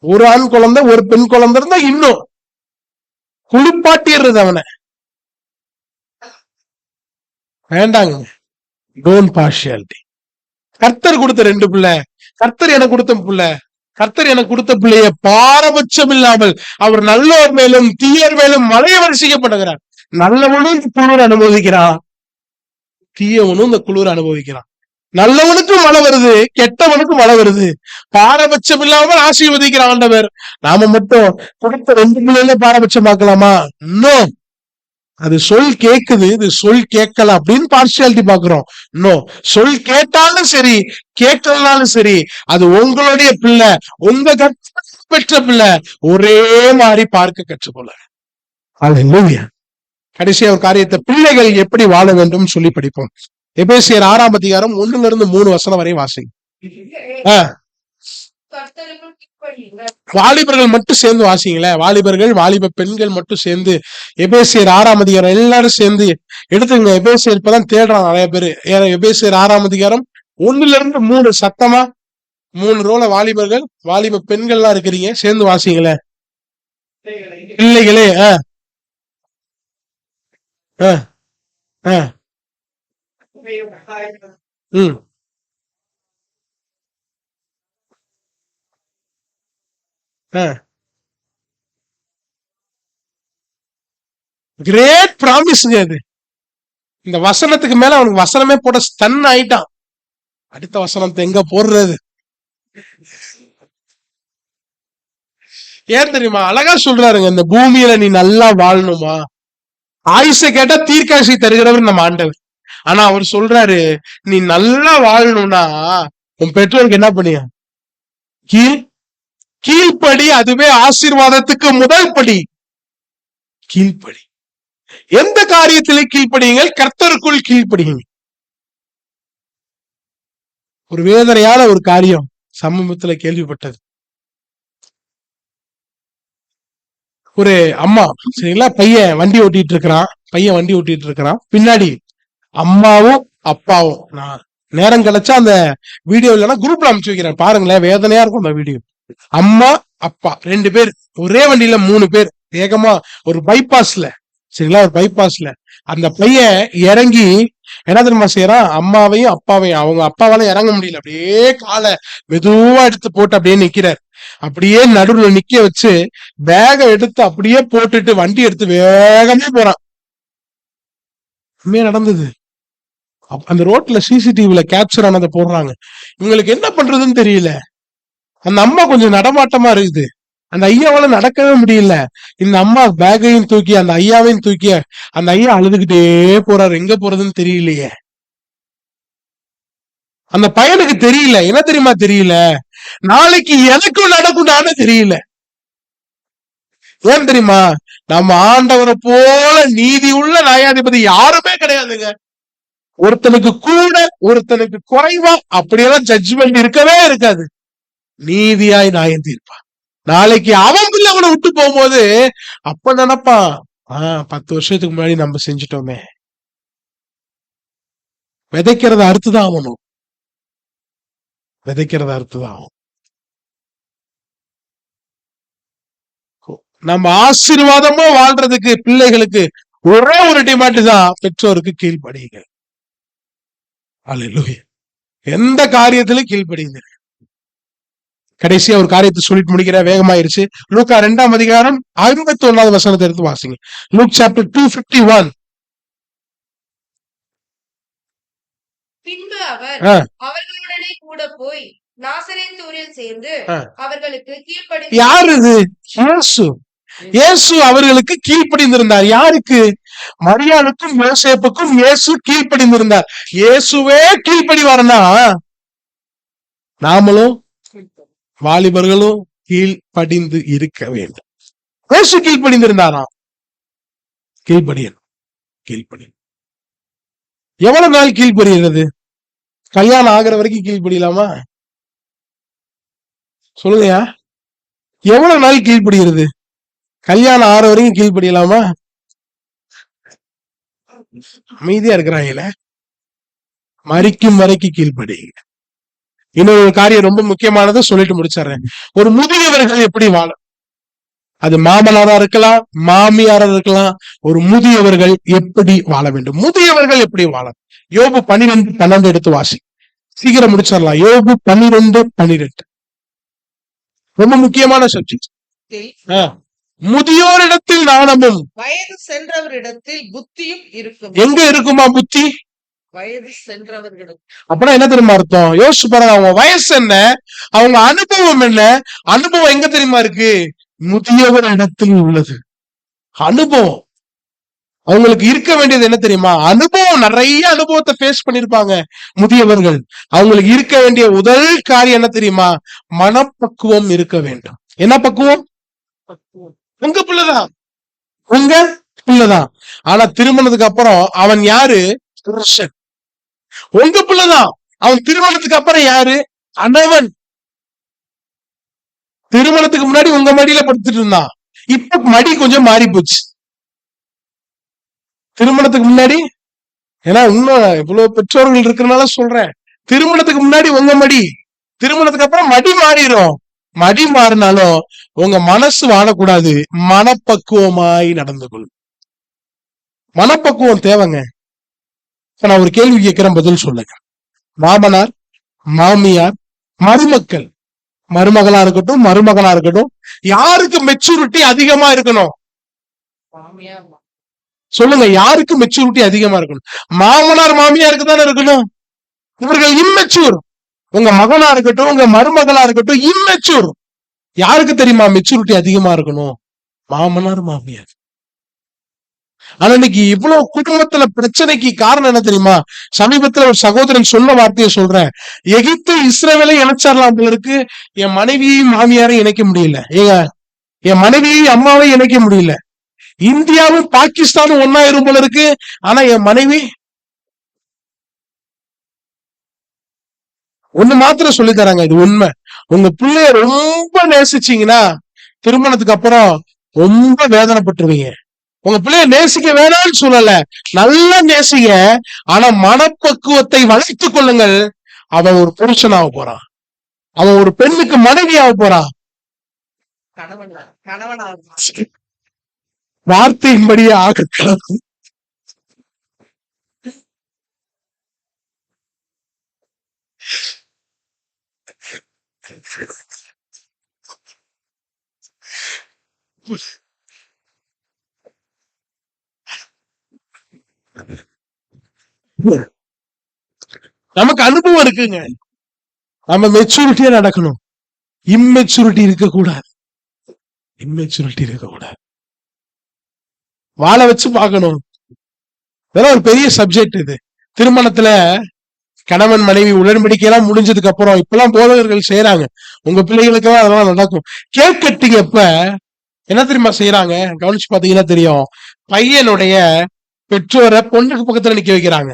ஒரு ஆண் குழந்தை ஒரு பெண் குழந்தை இருந்தா இன்னும் குளிப்பாட்டிடுறது அவனை. வேண்டாங்க. Don't partiality. கர்த்தர் கொடுத்த 2 பிள்ளை, கர்த்தர் எனக்கு கொடுத்த பிள்ளை, கர்த்தர் எனக்கு கொடுத்த பிள்ளைய பாரபட்சம் இல்லாமல் அவர் நல்லோர் மேலும் தீயர் மேலும் மலைய வரிசைக்கப்படுகிறார். நல்லவனும் இந்த குளிர் அனுபவிக்கிறான், தீயவனும் இந்த குளிர் அனுபவிக்கிறான். நல்லவனுக்கும் மழை வருது, கெட்டவனுக்கும் மழை வருது. பாரபட்சம் இல்லாமல் ஆசீர்வதிக்கிற ஆண்டவர். நாம மட்டும் கொடுத்த 2 பிள்ளைல பாரபட்சம் பார்க்கலாமா? இன்னும் அது சொல் கேக்குது, இது சொல் கேட்கல அப்படின்னு பார்ஷியாலிட்டி பாக்குறோம். இன்னும் சொல் கேட்டாலும் சரி, கேட்கலனாலும் சரி, அது உங்களுடைய பிள்ளை, உங்க பெற்ற பிள்ளை, ஒரே மாதிரி பார்க்க கற்றுக்கொள்ள. அல்லேலூயா. கடைசியா ஒரு காரியத்தை, பிள்ளைகள் எப்படி வாழ வேண்டும் சொல்லி படிப்போம். எபேசியர் 6ஆம் அதிகாரம் 1-3 வரை வாசிங்க. கர்த்தருக்குள் கீழ்ப்படியுங்கள். வாலிபர்கள் மட்டும் சேர்ந்து வாசிங்களேன். வாலிபர்கள், வாலிப பெண்கள் மட்டும் சேர்ந்து எபேசியர் 6ஆம் அதிகாரம் எல்லாரும் சேர்ந்து எடுத்துங்க. எபேசியர் இப்பதான் தேடுறான் நிறைய பேரு. எபேசியர் 6ஆம் அதிகாரம் 1-3 சத்தமா 3 ரோல வாலிபர்கள், வாலிப பெண்கள்லாம் இருக்கிறீங்க, சேர்ந்து வாசிங்களேன். பிள்ளைகளே கிரேட் ப்ராமிஸ்ங்க அது. இந்த வசனத்துக்கு மேல அவனுக்கு வசனமே போட ஸ்டன் ஆயிட்டான். அடுத்த வசனத்தை எங்க போடுறது? ஏன் தெரியுமா? அழகா சொல்றாருங்க, இந்த பூமியில நீ நல்லா வாழணுமா, ஆயுச கேட்டா தீர்க்காசி தருகிறவர் நம்ம ஆண்டவர். ஆனா அவர் சொல்றாரு, நீ நல்லா வாழணும்னா உன் பெற்றோருக்கு என்ன பண்ணியா? கீழ்ப்படி. அதுவே ஆசீர்வாதத்துக்கு முதல் படி. கீழ்ப்படி. எந்த காரியத்திலே கீழ்ப்படியுங்கள்? கர்த்தருக்குள் கீழ்ப்படியுங்கள். ஒரு வேதனையான ஒரு காரியம் சமூகத்துல கேள்விப்பட்டது. ஒரு அம்மா, சரிங்களா, பையன் வண்டி ஓட்டிட்டு இருக்கிறான். பின்னாடி அம்மாவும் அப்பாவும். நான் நேரம் கிடைச்சா அந்த வீடியோ இல்லைன்னா குரூப்ல அனுப்பிச்சு வைக்கிறேன், பாருங்களேன், வேதனையா இருக்கும் அந்த வீடியோ. அம்மா அப்பா 2 பேர் ஒரே வண்டியில 3 பேர் வேகமா ஒரு பைபாஸ்ல, சரிங்களா, ஒரு பைபாஸ்ல அந்த பையன் இறங்கி என்ன தெரியுமா செய்யறான்? அம்மாவையும் அப்பாவையும், அவங்க அப்பாவால இறங்க முடியல, அப்படியே காலை மெதுவா எடுத்து போட்டு அப்படியே நிக்கிறார். அப்படியே நடுவுல நிக்க வச்சு பேக எடுத்து அப்படியே போட்டுட்டு வண்டி எடுத்து வேகமே போறான். உண்மையா நடந்தது. அந்த ரோட்ல சிசிடிவில கேப்சர் ஆனதை போடுறாங்க. இவங்களுக்கு என்ன பண்றதுன்னு தெரியல. அந்த அம்மா கொஞ்சம் நடமாட்டமா இருக்குது, அந்த ஐயாவால நடக்கவே முடியல. இந்த அம்மா பேக்கையும் தூக்கி அந்த ஐயாவையும் தூக்கி அந்த ஐயா அழுதுகிட்டே போறாரு. எங்க போறதுன்னு தெரியலையே. அந்த பையனுக்கு தெரியல, என்ன தெரியுமா தெரியல, நாளைக்கு எனக்கும் நடக்கும்னு தெரியல. ஏன் தெரியுமா? நம்ம ஆண்டவரை போல நீதி உள்ள நியாயாதிபதி யாருமே கிடையாதுங்க. ஒருத்தனுக்கு கூட ஒருத்தனுக்கு குறைவா அப்படியெல்லாம் ஜட்ஜ்மெண்ட் இருக்கவே இருக்காது. நீதியாய் நியாயம் தீர்ப்பான். நாளைக்கு அவன் பிள்ளை அவனை விட்டு போகும்போது அப்ப நினைப்பான், 10 வருஷத்துக்கு முன்னாடி நம்ம செஞ்சுட்டோமே. விதைக்கிறத அறுத்துதான் ஆகணும். நம்ம ஆசீர்வாதமா வாழ்றதுக்கு பிள்ளைகளுக்கு ஒரே ஒரு டிமாண்ட் தான், பெற்றோருக்கு கீழ்ப்படியுங்க. அல்லேலூயா. எந்த காரியத்திலும் கீழ்ப்படியுங்க. கடைசியா ஒரு காரியத்தை சொல்லிட்டு முடிக்கிற, வேகமாயிருச்சு. லூக்கா 2ஆம் அதிகாரம் 51வது வசனத்தை எடுத்து வாசிங்க. Look chapter 2:51. பின்பு அவர் அவர்களுடனே கூட போய் நாசரேத் ஊரில் சேர்ந்து அவர்களுக்கு கீழ்ப்படி. யார் இது? இயேசு அவர்களுக்கு கீழ்ப்படிந்திருந்தார். யாருக்கு? மரியாளுக்கும் யோசேப்புக்கும் இயேசு கீழ்ப்படிந்திருந்தார். இயேசுவே கீழ்ப்படிவார்னா நாமளும் வாலிபர்களும் கீழ்ப்படிந்து இருக்க வேண்டும். இயேசு கீழ்ப்படிந்திருந்தாராம். கீழ்ப்படி. எவ்வளவு நாள் கீழ்ப்படிகிறது? கல்யாணம் ஆகிற வரைக்கும் கீழ்ப்படியலாமா? சொல்லுங்கயா. எவ்வளவு நாள் கீழ்ப்படுகிறது? கல்யாணம் ஆற வரைக்கும் கீழ்ப்படியலாமா? அமைதியா இருக்கிறாங்கல்ல. மரிக்கும் வரைக்கும் கீழ்ப்படிங்க. இன்னொரு காரியம் ரொம்ப முக்கியமானது சொல்லிட்டு முடிச்சிடுறேன். ஒரு முதியவர்கள் எப்படி வாழ, அது மாமனாரா இருக்கலாம், மாமியாரா இருக்கலாம். ஒரு முதியவர்கள் எப்படி வாழ வேண்டும்? முதியவர்கள் எப்படி வாழ? யோபு 12:12 எடுத்து வாசி, சீக்கிரம் முடிச்சிடலாம். யோபு 12:12 ரொம்ப முக்கியமான சப்ஜெக்ட். முதியோரிடத்தில் நாணமும். வயது சென்றவரிடத்தில் புத்தியும் இருக்கும். எங்க இருக்குமா புத்தி? வயது சென்றவர்களிடம். அப்படின்னா என்ன தெரியுமா அர்த்தம்? யோசிச்சு பாருங்க. அவங்க வயசு என்ன, அவங்க அனுபவம் என்ன? அனுபவம் எங்க தெரியுமா இருக்கு? முதியவர் இடத்தில் உள்ளது அனுபவம். அவங்களுக்கு இருக்க வேண்டியது என்ன தெரியுமா? அனுபவம். நிறைய அனுபவத்தை ஃபேஸ் பண்ணிருப்பாங்க முதியவர்கள். அவங்களுக்கு இருக்க வேண்டிய முதல் காரியம் என்ன தெரியுமா? மனப்பக்குவம் இருக்க வேண்டும். என்ன பக்குவம்? உங்க பிள்ளைதான், உங்க பிள்ளைதான். ஆனா திருமணத்துக்கு அப்புறம் அவன் யாரு? புருஷன். உங்க பிள்ளைதான். அவன் திருமணத்துக்கு அப்புறம் யாரு? கணவன். திருமணத்துக்கு முன்னாடி உங்க மடியில படுத்துட்டு இருந்தான், இப்ப மடி கொஞ்சம் மாறி போச்சு. திருமணத்துக்கு முன்னாடி, ஏன்னா இன்னும் இவ்வளவு பெற்றோர்கள் இருக்கிறனால சொல்றேன், திருமணத்துக்கு முன்னாடி உங்க மடி, திருமணத்துக்கு அப்புறம் மடி மாறிடும். மடி மாறினாலும் உங்க மனசு வாழக்கூடாது. மனப்பக்குவமாய் நடந்து கொள்ளும். மனப்பக்குவம் தேவைங்க. நான் ஒரு கேள்வி கேட்கிறேன், பதில் சொல்லுங்க. மாமனார், மாமியார், மருமக்கள், மருமகளா இருக்கட்டும் மருமகனா இருக்கட்டும், யாருக்கு மெச்சூரிட்டி அதிகமா இருக்கணும்? சொல்லுங்க, யாருக்கு மெச்சூரிட்டி அதிகமா இருக்கணும்? மாமனார் மாமியாருக்கு தானே இருக்கணும். இவர்கள் இம்மெச்சூர். உங்க மகனா இருக்கட்டும் உங்க மருமகளா இருக்கட்டும் இம்மெச்சூர். யாருக்கு தெரியுமா மெச்சூரிட்டி அதிகமா இருக்கணும்? மாமனார் மாமியார். ஆனா இன்னைக்கு இவ்வளவு குடும்பத்துல பிரச்சனைக்கு காரணம் என்ன தெரியுமா? சமீபத்துல ஒரு சகோதரன் சொன்ன வார்த்தையை சொல்றேன். எகிப்து இஸ்ரவேலை இணைச்சாரலாம் போல இருக்கு, என் மனைவியையும் மாமியாரையும் இணைக்க முடியல. ஏங்க, என் மனைவியையும் அம்மாவை இணைக்க முடியல. இந்தியாவும் பாகிஸ்தானும் ஒன்னாயிரும் போல இருக்கு, ஆனா என் மனைவி ஒண்ணு மாத்திரம் சொல்லி தராங்க. இது உண்மை. உங்க பிள்ளைய ரொம்ப நேசிச்சீங்கன்னா திருமணத்துக்கு அப்புறம் ரொம்ப வேதனைப்பட்டுருவீங்க. உங்க பிள்ளைய நேசிக்க வேணாம்னு சொல்லல, நல்லா நேசிங்க. ஆனா மனப்பக்குவத்தை வளர்த்துக் கொள்ளுங்கள். அவன் ஒரு புருஷனாக போறான், அவன் ஒரு பெண்ணுக்கு மனைவியாக போறான். வார்த்தையின்படியே ஆகட்டும். நமக்கு அனுபவம் இருக்குங்க, நம்ம மெச்சூரிட்டியா நடக்கணும். இம்மெச்சூரிட்டி இருக்கக்கூடாது. இம்மெச்சூரிட்டி இருக்கக்கூடாது. வாழ வச்சு பார்க்கணும். இதெல்லாம் ஒரு பெரிய சப்ஜெக்ட். இது திருமணத்துல கணவன் மனைவி உடன்படிக்கை எல்லாம் முடிஞ்சதுக்கு அப்புறம் இப்பெல்லாம் போதகர்கள் செய்யறாங்க. உங்க பிள்ளைகளுக்கெல்லாம் அதெல்லாம் நடக்கும். கேக் கட்டிங் அப்ப என்ன தெரியுமா செய்யறாங்க? கவனிச்சு பாத்தீங்கன்னா தெரியும். பையனுடைய பெற்றோரை பொண்ணுக்கு பக்கத்துல நிக்க வைக்கிறாங்க,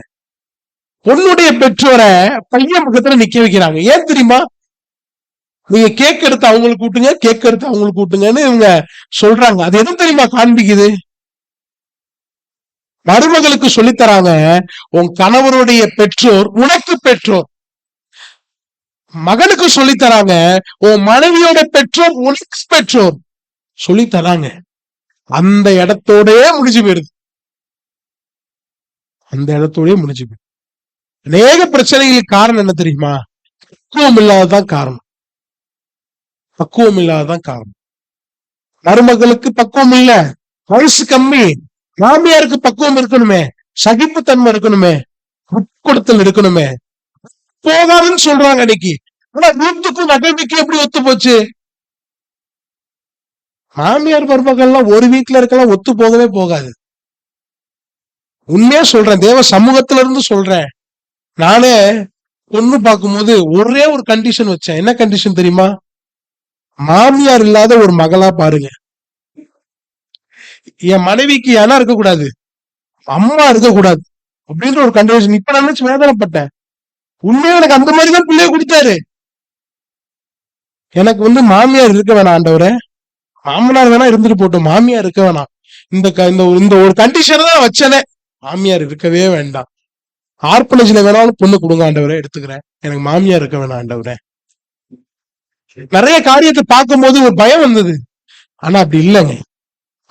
பொண்ணுடைய பெற்றோரை பையன் பக்கத்துல நிக்க வைக்கிறாங்க. ஏன் தெரியுமா? நீங்க கேக் எடுத்து அவங்களுக்கு கூட்டுங்க, கேக் எடுத்து அவங்களுக்கு கூட்டுங்கன்னு இவங்க சொல்றாங்க. அது எதுவும் தெரியுமா காண்பிக்குது? மருமகளுக்கு சொல்லித்தராங்க, உன் கணவருடைய பெற்றோர் உனக்கு பெற்றோர். மகனுக்கு சொல்லித்தராங்க, உன் மனைவியோட பெற்றோர் உனக்கு பெற்றோர் சொல்லித்தராங்க. அந்த இடத்தோடயே முடிஞ்சு போயிருது. அந்த இடத்தோடய முடிஞ்சு போயிரு. அநேக பிரச்சனைகளுக்கு காரணம் என்ன தெரியுமா? பக்குவம் இல்லாததான் காரணம். பக்குவம் இல்லாததான் காரணம். மருமகளுக்கு பக்குவம் இல்ல, வயசு கம்மி. மாமியாருக்கு பக்குவம் இருக்கணுமே, சகிப்புத்தன்மை இருக்கணுமே, கொடுத்தல் இருக்கணுமே. போகாதுன்னு சொல்றாங்க இன்னைக்கு. ஆனா வீட்டுக்கும் நகைமைக்கு எப்படி ஒத்து போச்சு? மாமியார் மருமகள்லாம் ஒரு வீட்டுல இருக்கலாம், ஒத்து போகவே போகாது. உண்மையா சொல்றேன், தேவ சமூகத்துல இருந்து சொல்றேன். நானே பொண்ணு பார்க்கும்போது ஒரே ஒரு கண்டிஷன் வச்சேன். என்ன கண்டிஷன் தெரியுமா? மாமியார் இல்லாத ஒரு மகளா பாருங்க. என் மனைவிக்கு ஏன்னா இருக்கக்கூடாது, அம்மா இருக்கக்கூடாது அப்படின்ற ஒரு கண்டிஷன். இப்ப நினைச்சு வேதனைப்பட்டேன். உண்மையா எனக்கு அந்த மாதிரிதான் பிள்ளைய கொடுத்தாரு. எனக்கு மாமியார் இருக்க வேணாம் ஆண்டவரே, மாமனார் வேணா இருந்துட்டு போட்டோம், மாமியார் இருக்க வேணாம். இந்த ஒரு கண்டிஷன் தான் வச்சனே. மாமியார் இருக்கவே வேண்டாம். ஆர்பனேஜ்ல வேணாலும் பொண்ணு கொடுங்க ஆண்டவரே, எடுத்துக்கிறேன். எனக்கு மாமியார் இருக்க வேணாம் ஆண்டவரே. நிறைய காரியத்தை பார்க்கும் போது ஒரு பயம் வந்தது. ஆனா அப்படி இல்லைங்க.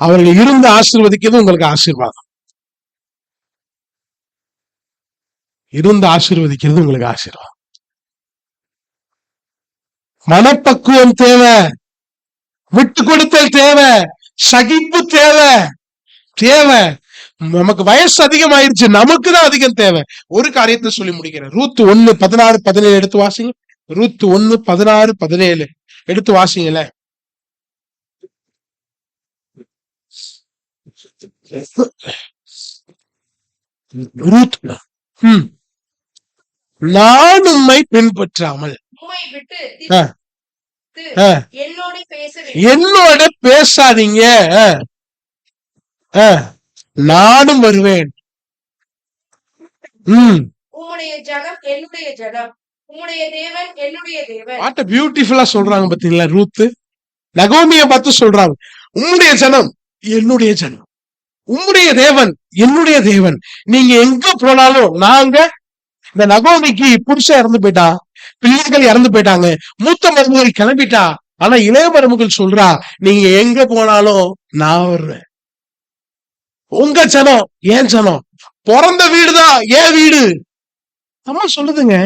அவர்கள் இருந்து ஆசீர்வதிக்கிறது உங்களுக்கு ஆசீர்வாதம். இருந்து ஆசீர்வதிக்கிறது உங்களுக்கு ஆசீர்வாதம். மனப்பக்குவம் தேவை, விட்டு கொடுத்தல் தேவை. சகிப்பு தேவை. தேவை. நமக்கு வயசு அதிகமாயிருச்சு, நமக்கு தான் அதிகம் தேவை. ஒரு காரியத்தை சொல்லி முடிக்கிறேன். ரூத் 1:16-17 எடுத்து வாசிங்க. ரூத் 1:16-17 எடுத்து வாசிங்கள. ரூத், நான் உம்மை பின்பற்றாமல் உம்மை விட்டு ஆ, ஆ, என்னோடு பேச என்னோட பேசாதீங்க, நானும் வருவேன். உம்முடைய ஜனம் என்னுடைய ஜனம், உம்முடைய தேவன் என்னுடைய தேவன். வாட் பியூட்டிஃபுல்லா சொல்றாங்க பாத்தீங்களா? ரூத் நகோமிய பார்த்து சொல்றாங்க, உம்முடைய ஜனம் என்னுடைய ஜனம், உம்முடைய தேவன் என்னுடைய தேவன். நீங்க எங்க போனாலும் நாங்க. இந்த நகோமிக்கு புருஷன் இறந்து போயிட்டா, பிள்ளைகள் இறந்து போயிட்டாங்க, மூத்த மருமகள் கிளம்பிட்டா. ஆனா இளைய மருமகள் சொல்றா, நீங்க எங்க போனாலும் நான் வருவேன். உங்க ஜனம் ஏன் ஜனம், பிறந்த வீடுதான் ஏன் வீடு. அம்மா சொல்லுதுங்க.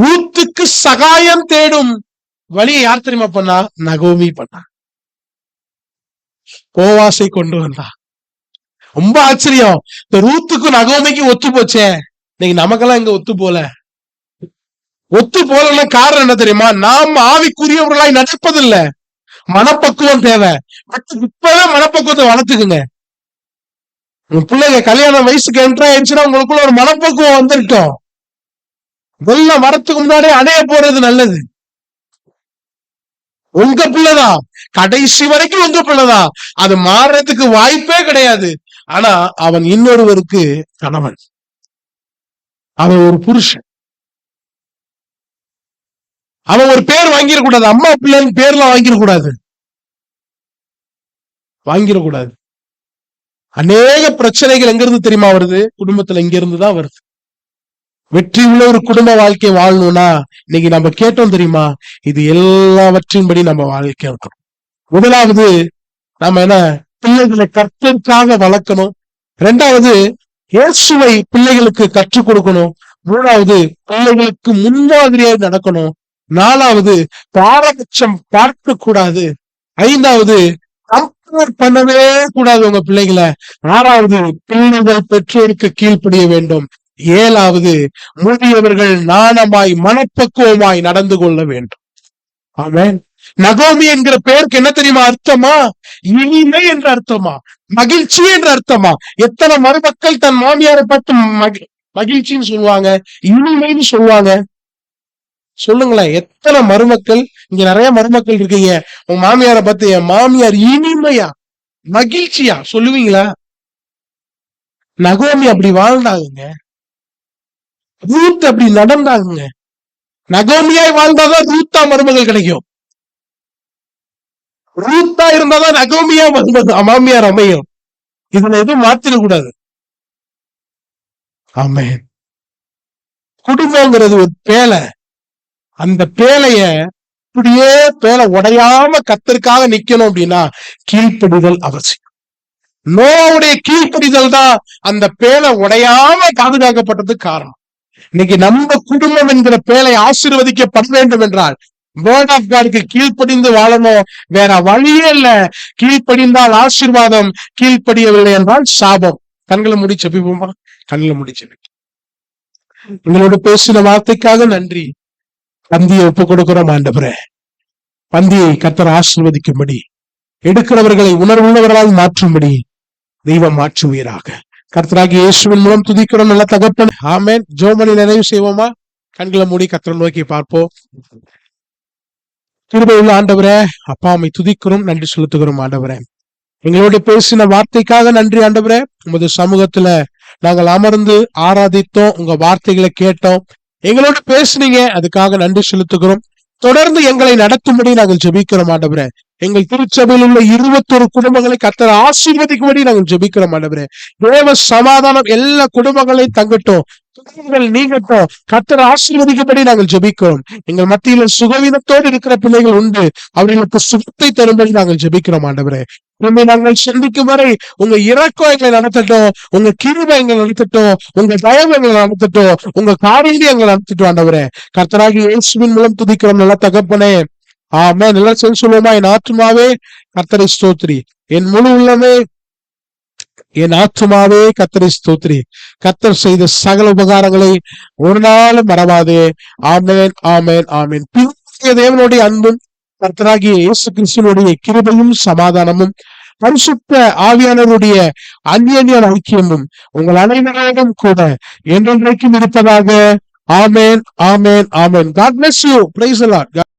ரூத்துக்கு சகாயம் தேடும் வழியை யார் தெரியுமா பண்ணா? நகோமி பண்ணா. போவாசை கொண்டு வந்தா. ரொம்ப ஆச்சரியம். இந்த ரூத்துக்கும் நகோமிக்கும் ஒத்து போச்சே, இன்னைக்கு நமக்கெல்லாம் இங்க ஒத்து போல. ஒத்து போல காரணம் என்ன தெரியுமா? நாம் ஆவிக்குரியவர்களாய் நடப்பதில்லை. மனப்பக்குவம் தேவை. இப்பவே மனப்பக்குவத்தை வளர்த்துக்குங்க. உங்க பிள்ளைங்க கல்யாணம் வயசுக்கு என்ட்ரா ஆயிடுச்சுன்னா உங்களுக்குள்ள ஒரு மனப்பக்குவம் வந்துட்டோம். இதெல்லாம் வரத்துக்கு முன்னாடியே அடைய போறது நல்லது. உங்க பிள்ளைதான், கடைசி வரைக்கும் உங்க பிள்ளைதான். அது மாறுறதுக்கு வாய்ப்பே கிடையாது. ஆனா அவன் இன்னொருவருக்கு கணவன், அவன் ஒரு புருஷன். அவன் ஒரு பேர் வாங்கிடக்கூடாது, அம்மா பிள்ளைன்னு பேர்லாம் வாங்கிடக்கூடாது. அநேக பிரச்சனைகள் எங்க இருந்து தெரியுமா வருது? குடும்பத்துல இங்க இருந்துதான் வருது. வெற்றி உள்ள ஒரு குடும்ப வாழ்க்கை வாழணும்னா இன்னைக்கு நம்ம கேட்டோம் தெரியுமா? இது எல்லாவற்றின்படி நம்ம வாழ்க்கை இருக்கணும். முதலாவது நம்ம என்ன, பிள்ளைகளை கர்த்தருக்காக வளர்க்கணும். இரண்டாவது இயேசுவை பிள்ளைகளுக்கு கற்றுக் கொடுக்கணும். மூணாவது பிள்ளைகளுக்கு முன்மாதிரியாக நடக்கணும். நாலாவது பாரபட்சம் பார்க்க கூடாது. ஐந்தாவது கம்பேர் பண்ணவே கூடாது உங்க பிள்ளைகளை. ஆறாவது பிள்ளைகள் பெற்றோருக்கு கீழ்ப்படிய வேண்டும். ஏழாவது முதியவர்கள் நாணமாய் மனப்பக்குவமாய் நடந்து கொள்ள வேண்டும். ஆமென். நகோமி என்கிற பெயருக்கு என்ன தெரியுமா அர்த்தமா? இனிமை என்ற அர்த்தமா, மகிழ்ச்சி என்ற அர்த்தமா. எத்தனை மருமக்கள் தன் மாமியாரை பார்த்து மகிழ்ச்சின்னு சொல்லுவாங்க, இனிமைன்னு சொல்லுவாங்க. சொல்லுங்களேன், எத்தனை மருமக்கள்? இங்க நிறைய மருமக்கள் இருக்கீங்க. உங்க மாமியாரை பார்த்து என் மாமியார் இனிமையா மகிழ்ச்சியா சொல்லுவீங்களா? நகோமி அப்படி வாழ்ந்தாங்க. ரூத் அப்படி நடந்தாங்க. நகோமியாய் வாழ்ந்தாதான் ரூத்தா மருமகள் கிடைக்கும். ரூத்தா இருந்தாதான் நகோமியா மாமியார் அமையும். இதுல எதுவும் மாத்திடக்கூடாது. ஆமென். குடும்பங்கிறது ஒரு பேலை. அந்த பேலைய இப்படியே பேலை உடையாம கர்த்தருக்காக நிக்கணும் அப்படின்னா கீழ்ப்படிதல் அவசியம். நோவுடைய கீழ்ப்படிதல் தான் அந்த பேலை உடையாம பாதுகாக்கப்பட்டதுக்கு காரணம். இன்னைக்கு நம்ம குடும்பம் என்கிற பேலை ஆசீர்வதிக்கப்பட வேண்டும் என்றால் வேர்ட் ஆஃப் காடுக்கு கீழ்ப்படிந்து வாழணும். வேற வழியே இல்ல. கீழ்ப்படிந்தால் ஆசீர்வாதம், கீழ்ப்படியவில்லை என்றால் சாபம். கண்களை மூடி செபிப்போமா? கண்களை மூடி செபிப்போம். உங்களோட பேசின வார்த்தைக்காக நன்றி. பந்தியை ஒப்பு கொடுக்கிறோம் ஆண்டவரே. பந்தியை கர்த்தர் ஆசீர்வதிக்கும்படி, எடுக்கிறவர்களை உணர்வுள்ளவர்களால் மாற்றும்படி தெய்வம் மாற்றுவீராக. கர்த்தராகிய இயேசுவின் மூலம் துதிக்கிறோம் நல்ல தகப்பன். ஆமென். ஜெபமணி நிறைவு செய்வோமா? கண்களை மூடி கர்த்தரை நோக்கி பார்ப்போம். கிருபையுள்ள ஆண்டவரே, அப்பா உம்மை துதிக்கிறோம், நன்றி செலுத்துகிறோம் ஆண்டவரே. எங்களோட பேசின வார்த்தைக்காக நன்றி ஆண்டவரே. உமது சமூகத்துல நாங்கள் அமர்ந்து ஆராதித்தோம், உங்க வார்த்தைகளை கேட்டோம், எங்களோட பேசுனீங்க, அதுக்காக நன்றி செலுத்துகிறோம். தொடர்ந்து எங்களை நடத்தும்படி நாங்கள் ஜெபிக்கிறோம் ஆண்டவரே. எங்கள் திருச்சபையில் உள்ள 21 குடும்பங்களை கர்த்தர் ஆசீர்வதிக்கும்படி நாங்கள் ஜெபிக்கிறோம் ஆண்டவரே. தேவ சமாதானம் எல்லா குடும்பங்களையும் தங்கட்டும், நீங்கட்டும், கர்த்தர் ஆசீர்வதிக்கும்படி நாங்கள் ஜெபிக்கிறோம். எங்கள் மத்தியில சுகவீனத்தோடு இருக்கிற பிள்ளைகள் உண்டு, அவர்களுக்கு சுகத்தை தரும்படி நாங்கள் ஜெபிக்கிறோம் ஆண்டவரே. நம்மை நாங்கள் சந்திக்கும் வரை உங்க இரக்கம் எங்களை நடத்தட்டும், உங்க கிருபை எங்களை நடத்தட்டும், உங்க தயவு எங்களை நடத்தட்டும், உங்க காரியத்தை எங்களை நடத்தட்டும் ஆண்டவரே. கர்த்தராகிய இயேசுவின் மூலம் துதிக்கிறோம் நல்ல தகப்பனே. ஆமென். எல்லாரும் சேர்ந்து சொல்லுவோமா? என் ஆத்துமாவே கர்த்தரை ஸ்தோத்திரி, என் முழு உள்ளமே என் ஆத்துமாவே கர்த்தரை ஸ்தோத்திரி, கர்த்தர் செய்த சகல உபகாரங்களை ஒரு நாளும் மறவாதே. ஆமென், ஆமென், ஆமென். பிதாவாகிய தேவனுடைய அன்பும் கர்த்தராகிய இயேசு கிறிஸ்துவினுடைய கிருபையும் சமாதானமும் பரிசுத்த ஆவியானவருடைய அந்நிய ஐக்கியமும் உங்கள் அனைவரோடும் கூட என்றென்றைக்கும் இருப்பதாக. ஆமென், ஆமென், ஆமென். God bless you. Praise the Lord.